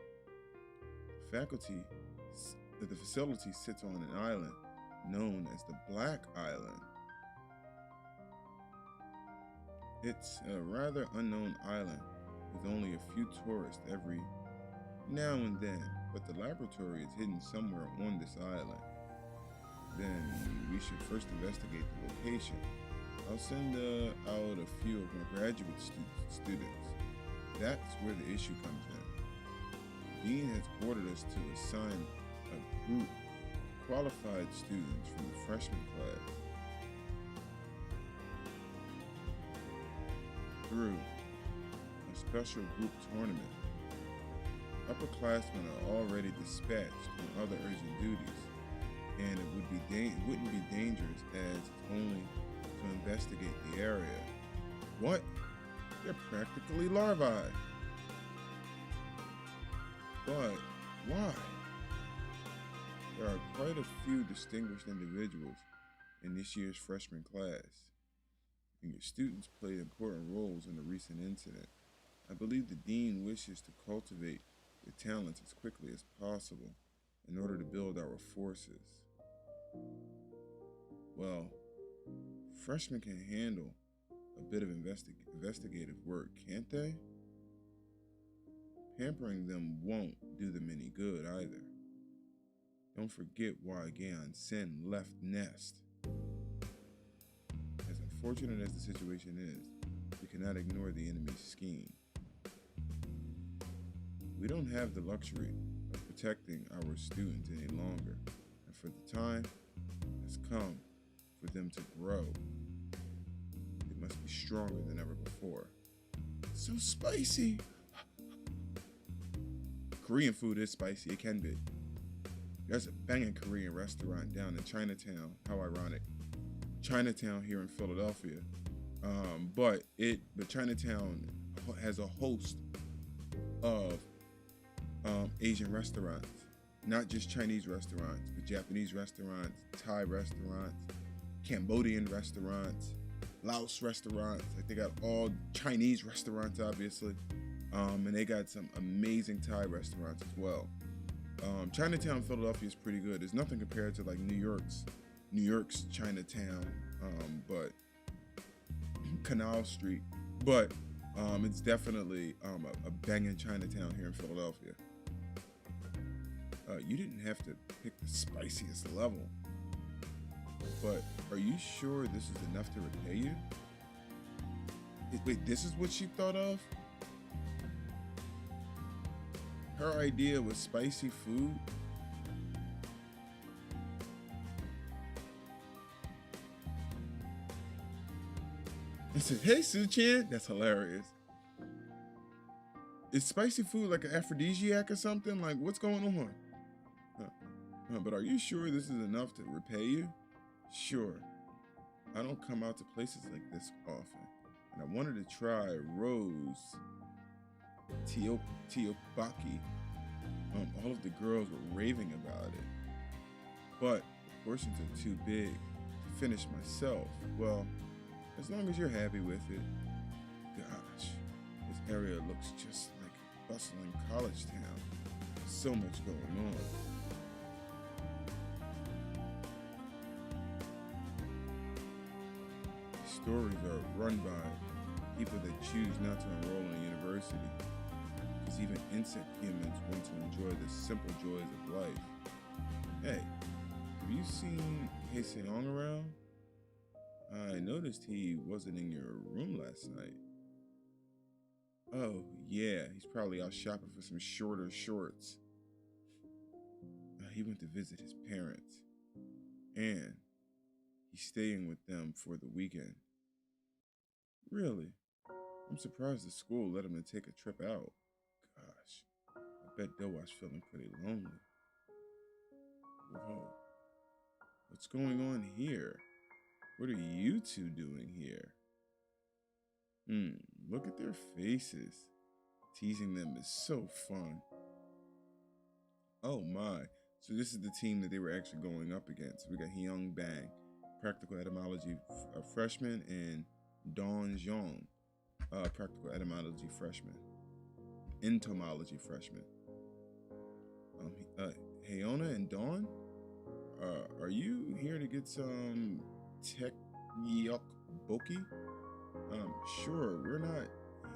The facility sits on an island known as the Black Island. It's a rather unknown island with only a few tourists every now and then, but the laboratory is hidden somewhere on this island. Then we should first investigate the location. I'll send out a few of my graduate students. That's where the issue comes in. The Dean has ordered us to assign a group of qualified students from the freshman class. through a special group tournament. Upperclassmen are already dispatched on other urgent duties, and it wouldn't be dangerous as it's only to investigate the area. What? They're practically larvae. But why? There are quite a few distinguished individuals in this year's freshman class, and your students played important roles in the recent incident. I believe the dean wishes to cultivate your talents as quickly as possible in order to build our forces. Well, freshmen can handle a bit of investigative work, can't they? Pampering them won't do them any good either. Don't forget why Gaon Sen left Nest. As unfortunate as the situation is, we cannot ignore the enemy's scheme. We don't have the luxury of protecting our students any longer, and for the time has come for them to grow. They must be stronger than ever before. So spicy! Korean food is spicy, it can be. There's a banging Korean restaurant down in Chinatown. How ironic. Chinatown here in Philadelphia. But Chinatown has a host of Asian restaurants. Not just Chinese restaurants, but Japanese restaurants, Thai restaurants, Cambodian restaurants, Laos restaurants. Like they got all Chinese restaurants, obviously. And they got some amazing Thai restaurants as well. Chinatown, Philadelphia is pretty good. There's nothing compared to like New York's Chinatown, but Canal Street. But it's definitely a banging Chinatown here in Philadelphia. You didn't have to pick the spiciest level, but are you sure this is enough to repay you? Wait, this is what she thought of? Her idea was spicy food? I said, hey, Su-chan. That's hilarious. Is spicy food like an aphrodisiac or something? Like, what's going on? But are you sure this is enough to repay you? Sure. I don't come out to places like this often. And I wanted to try Rose Teopaki. All of the girls were raving about it. But the portions are too big to finish myself. Well, as long as you're happy with it. Gosh, this area looks just like a bustling college town. There's so much going on. Stories are run by people that choose not to enroll in a university, because even insect humans want to enjoy the simple joys of life. Hey, have you seen Hae-seong around? I noticed he wasn't in your room last night. Oh, yeah, he's probably out shopping for some shorter shorts. He went to visit his parents, and he's staying with them for the weekend. Really? I'm surprised the school let him to take a trip out. Gosh, I bet Dowa's feeling pretty lonely. Whoa, what's going on here? What are you two doing here? Look at their faces. Teasing them is so fun. Oh my, so this is the team that they were actually going up against. We got Hyung Bang, practical etymology freshman, and Dawn Jeong, practical etymology freshman. Entomology freshman. Hayona and Dawn, are you here to get some teknyuk-boki? Sure, we're not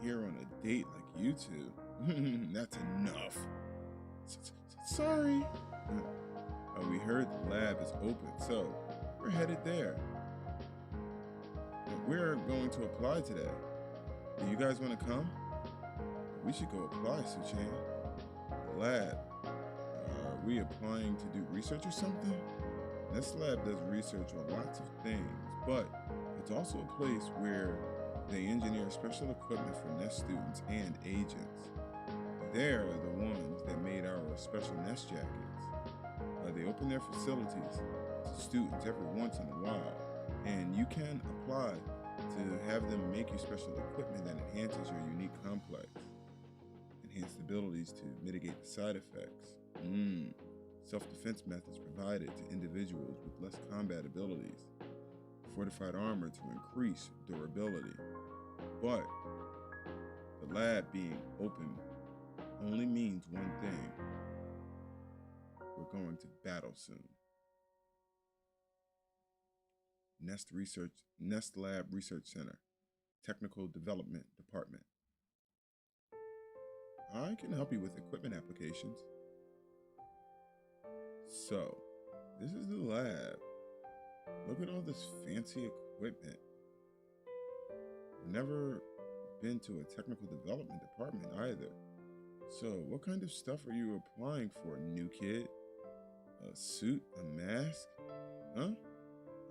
here on a date like you two. That's enough. Sorry. We heard the lab is open, so we're headed there. We're going to apply today. Do you guys want to come? We should go apply, Su-chan. The lab. Are we applying to do research or something? This lab does research on lots of things, but it's also a place where they engineer special equipment for Nest students and agents. They're the ones that made our special Nest jackets. They open their facilities to students every once in a while, and you can apply to have them make you special equipment that enhances your unique complex. Enhanced abilities to mitigate the side effects. Self-defense methods provided to individuals with less combat abilities. Fortified armor to increase durability. But the lab being open only means one thing. We're going to battle soon. Nest Lab Research Center, Technical Development Department. I can help you with equipment applications. So, this is the lab. Look at all this fancy equipment. I've never been to a technical development department either. So, what kind of stuff are you applying for, new kid? A suit? A mask? Huh?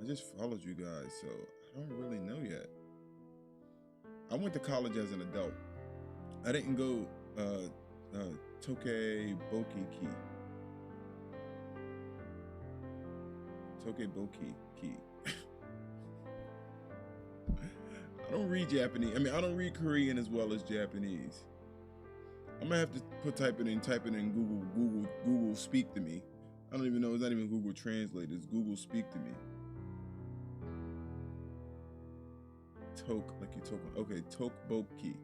I just followed you guys, so I don't really know yet. I went to college as an adult. I didn't go Tokeboki. I don't read Japanese. I don't read Korean as well as Japanese. I'm gonna have to type it in Google Speak to me. I don't even know, it's not even Google Translate, it's Google Speak to me. Tokeboki.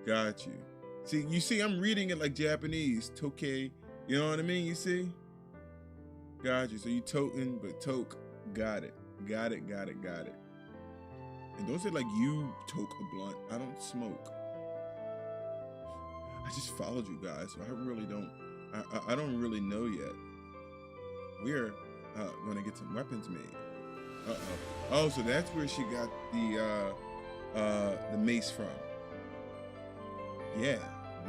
Got you. See, I'm reading it like Japanese. Toke, you know what I mean? You see? Got you. So you token, but toke. Got it. And don't say like you toke a blunt. I don't smoke. I just followed you guys, so I really don't. I don't really know yet. We're gonna get some weapons made. Oh, so that's where she got the mace from. Yeah,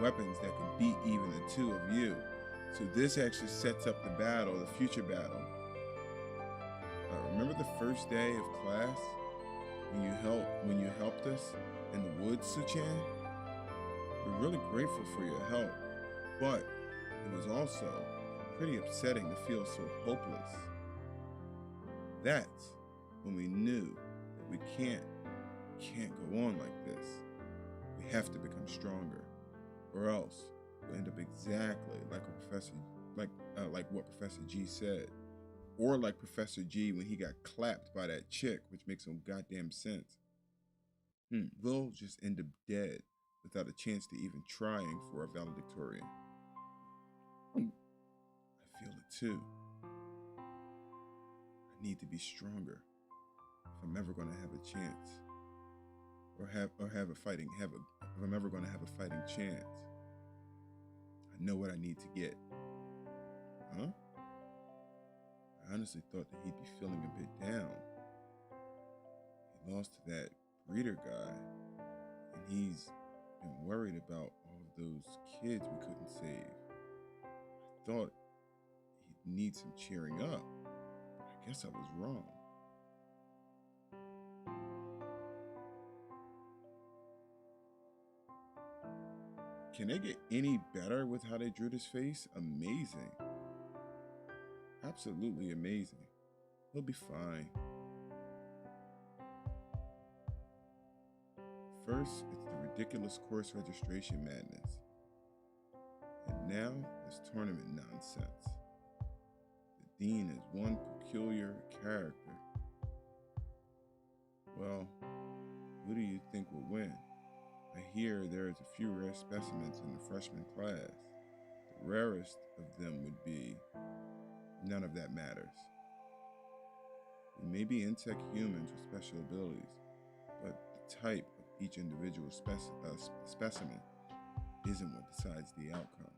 weapons that could beat even the two of you. So this actually sets up the battle, the future battle. Remember the first day of class when you helped us in the woods, Suchan? We're really grateful for your help, but it was also pretty upsetting to feel so hopeless. That's when we knew that we can't go on like this. We have to become stronger, or else we'll end up exactly like what Professor G said, or like Professor G when he got clapped by that chick, which makes no goddamn sense. We'll just end up dead without a chance to even trying for a valedictorian. I feel it too. I need to be stronger if I'm ever going to have a chance, if I'm ever going to have a fighting chance. I know what I need to get. Huh? I honestly thought that he'd be feeling a bit down. He lost to that breeder guy, and he's been worried about all of those kids we couldn't save. I thought he'd need some cheering up, but I guess I was wrong. Can they get any better with how they drew this face? Amazing. Absolutely amazing. He'll be fine. First, it's the ridiculous course registration madness. And now, this tournament nonsense. The dean is one peculiar character. Well, who do you think will win? I hear there is a few rare specimens in the freshman class. The rarest of them would be none of that matters. We may be insect humans with special abilities, but the type of each individual specimen isn't what decides the outcome.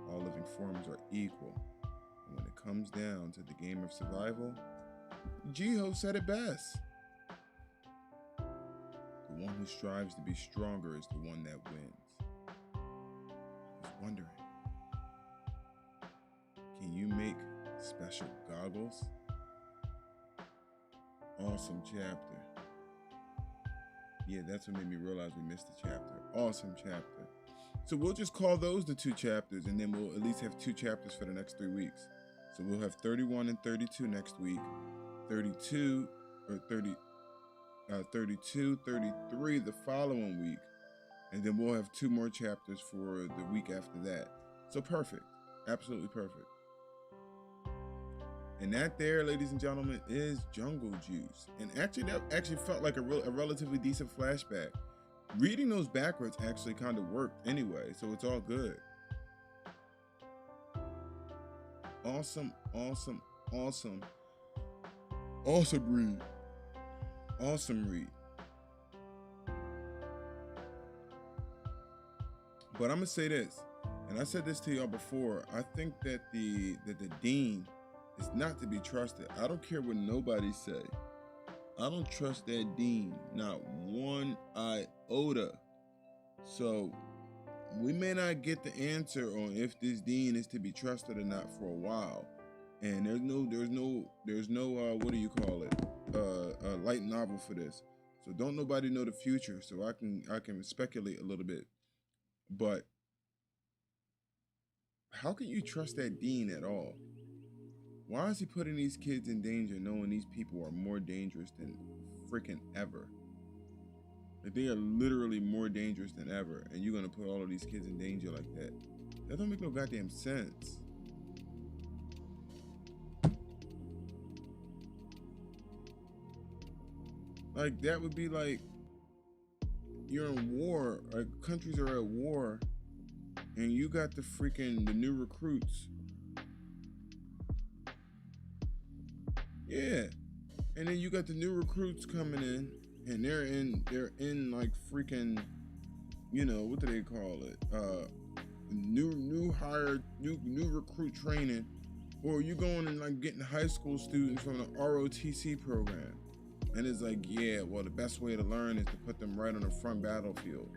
All living forms are equal, and when it comes down to the game of survival, Jiho said it best. The one who strives to be stronger is the one that wins. I was wondering, can you make special goggles? Awesome chapter. Yeah, that's what made me realize we missed a chapter. Awesome chapter. So we'll just call those the 2 chapters, and then we'll at least have 2 chapters for the next 3 weeks. So we'll have 31 and 32 next week, 32 or 30, 32, 33 the following week, and then we'll have 2 more chapters for the week after that. So perfect, absolutely perfect. And that there, ladies and gentlemen, is Jungle Juice. And actually, that actually felt like a relatively decent flashback. Reading those backwards actually kind of worked anyway, so it's all good. Awesome, awesome, awesome. Awesome read. Awesome read. But I'm gonna say this, and I said this to y'all before. I think that the dean is not to be trusted. I don't care what nobody say. I don't trust that dean, not one iota. So we may not get the answer on if this dean is to be trusted or not for a while. And there's no what do you call it? Light novel for this. So don't nobody know the future. So I can speculate a little bit. But how can you trust that dean at all? Why is he putting these kids in danger knowing these people are more dangerous than freaking ever? Like, they are literally more dangerous than ever, and you're gonna put all of these kids in danger like that? That don't make no goddamn sense. Like, that would be like, you're in war, like countries are at war, and you got the new recruits. Yeah. And then you got the new recruits coming in, and they're in like freaking, what do they call it? New recruit training. Or you going and like getting high school students from the ROTC program. And it's like, yeah, well, the best way to learn is to put them right on the front battlefield.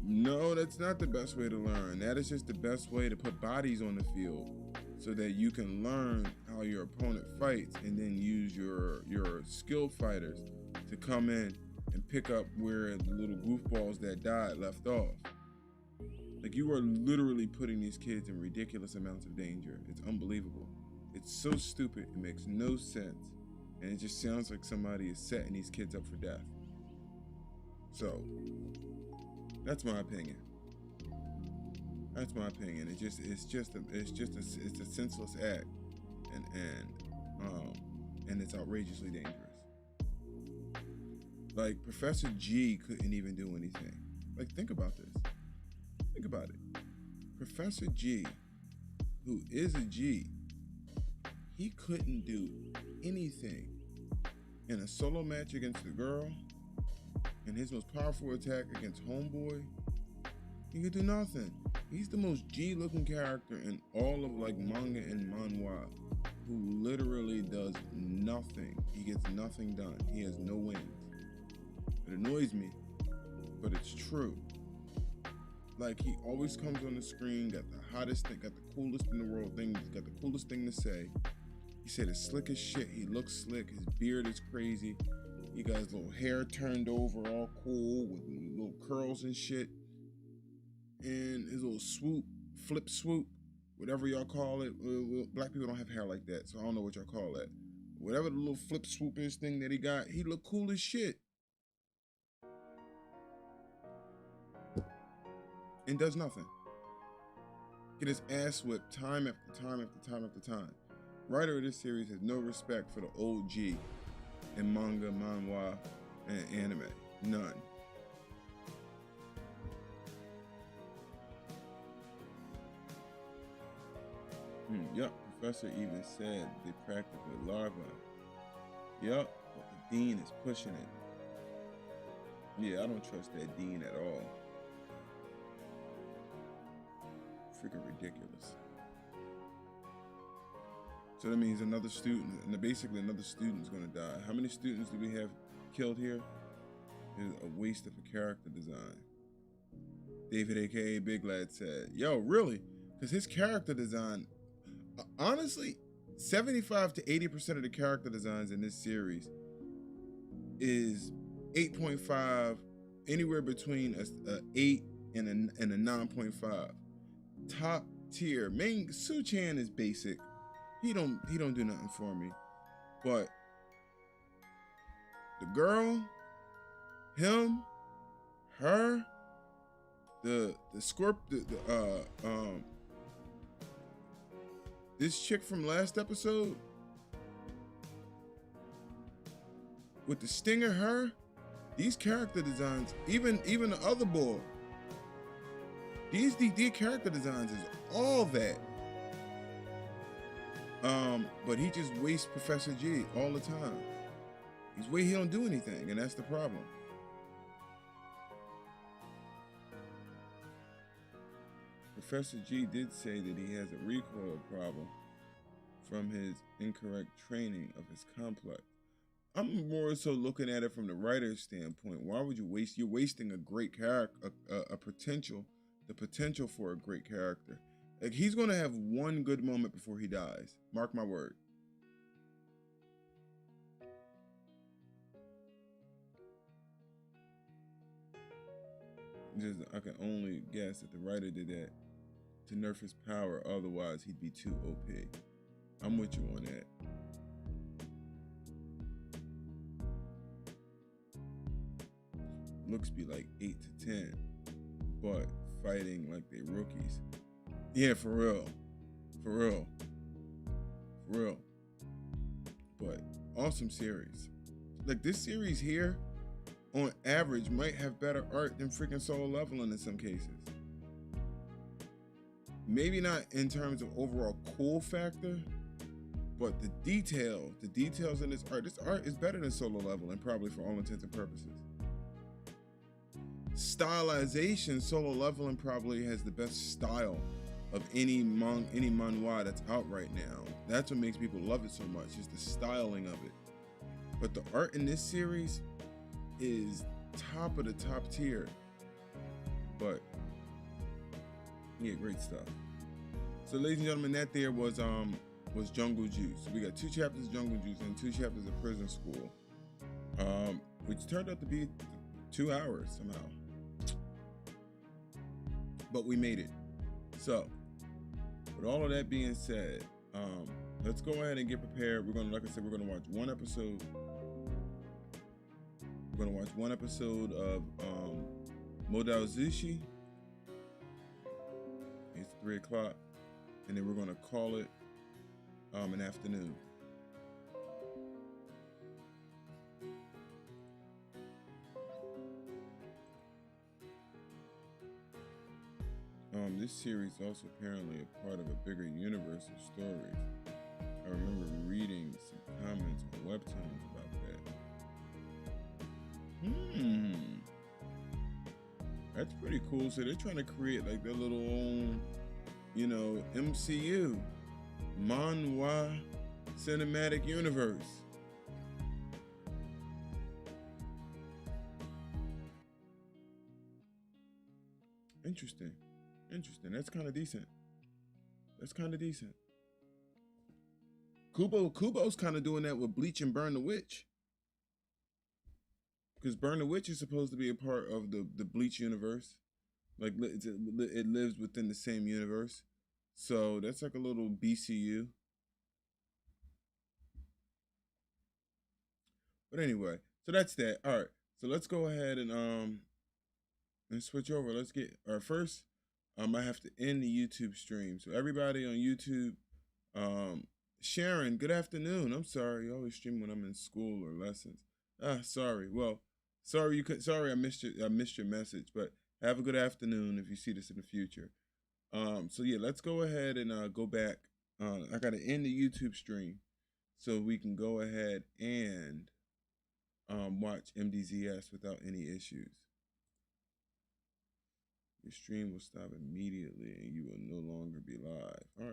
No, that's not the best way to learn. That is just the best way to put bodies on the field so that you can learn how your opponent fights and then use your skilled fighters to come in and pick up where the little goofballs that died left off. Like, you are literally putting these kids in ridiculous amounts of danger. It's unbelievable. It's so stupid. It makes no sense. And it just sounds like somebody is setting these kids up for death. So, that's my opinion. That's my opinion. It's a senseless act, and it's outrageously dangerous. Like, Professor G couldn't even do anything. Like, think about this. Think about it. Professor G, who is a G, he couldn't do anything in a solo match against the girl, and his most powerful attack against Homeboy. He could do nothing. He's the most G-looking character in all of like manga and manhwa, who literally does nothing. He gets nothing done. He has no wins. It annoys me, but it's true. Like, he always comes on the screen, got the hottest thing, got the coolest in the world thing, got the coolest thing to say. He said it's slick as shit. He looks slick. His beard is crazy. He got his little hair turned over all cool with little curls and shit. And his little flip swoop, whatever y'all call it. Black people don't have hair like that, so I don't know what y'all call that. Whatever the little flip swoop is thing that he got, he looked cool as shit. And does nothing. Get his ass whipped time after time after time after time. Writer of this series has no respect for the old G in manga, manhwa, and anime. None. Yup, Professor even said they practice with larvae. Yup, but the dean is pushing it. Yeah, I don't trust that dean at all. Freaking ridiculous. So that means another student, and basically another student's gonna die. How many students do we have killed here? It's a waste of a character design. David, aka Big Lad, said, yo, really? Because his character design, honestly, 75 to 80% of the character designs in this series is 8.5, anywhere between a 8 and a 9.5. Top tier. Main Su-chan is basic. He don't do nothing for me. But the girl, him, her, the this chick from last episode with the stinger, her, these character designs, even the other boy, these character designs is all that. But he just wastes Professor G all the time. He don't do anything, and that's the problem. Professor G did say that he has a recoil problem from his incorrect training of his complex. I'm more so looking at it from the writer's standpoint. Why would you waste? You're wasting a great character, the potential for a great character. Like, he's gonna have one good moment before he dies. Mark my word. I can only guess that the writer did that to nerf his power. Otherwise, he'd be too OP. I'm with you on that. Looks be like 8 to 10, but fighting like they rookies. Yeah, for real. But awesome series. Like, this series here, on average, might have better art than freaking Solo Leveling in some cases. Maybe not in terms of overall cool factor, but the details in this art is better than Solo Leveling, probably, for all intents and purposes. Stylization, Solo Leveling probably has the best style of any manhwa that's out right now. That's what makes people love it so much, is the styling of it. But the art in this series is top of the top tier. But yeah, great stuff. So, ladies and gentlemen, that there was Jungle Juice. We got 2 chapters of Jungle Juice and 2 chapters of Prison School, which turned out to be 2 hours somehow. But we made it. So, with all of that being said, let's go ahead and get prepared. We're gonna, like I said, we're gonna watch one episode. We're gonna watch one episode of Modao Zushi. It's 3 o'clock, and then we're gonna call it an afternoon. This series is also apparently a part of a bigger universe of stories. I remember reading some comments on Webtoon about that. That's pretty cool. So they're trying to create like their little own, MCU, manhwa cinematic universe. Interesting. That's kind of decent. Kubo's kind of doing that with Bleach and Burn the Witch. Because Burn the Witch is supposed to be a part of the Bleach universe. Like, it lives within the same universe. So that's like a little BCU. But anyway, so that's that. All right. So let's go ahead and switch over. Let's get our first. I have to end the YouTube stream. So everybody on YouTube, Sharon, good afternoon. I'm sorry, you always stream when I'm in school or lessons. Sorry. Well, sorry I missed your message, but have a good afternoon if you see this in the future. So yeah, let's go ahead and go back. I gotta end the YouTube stream so we can go ahead and watch MDZS without any issues. Your stream will stop immediately and you will no longer be live. All right.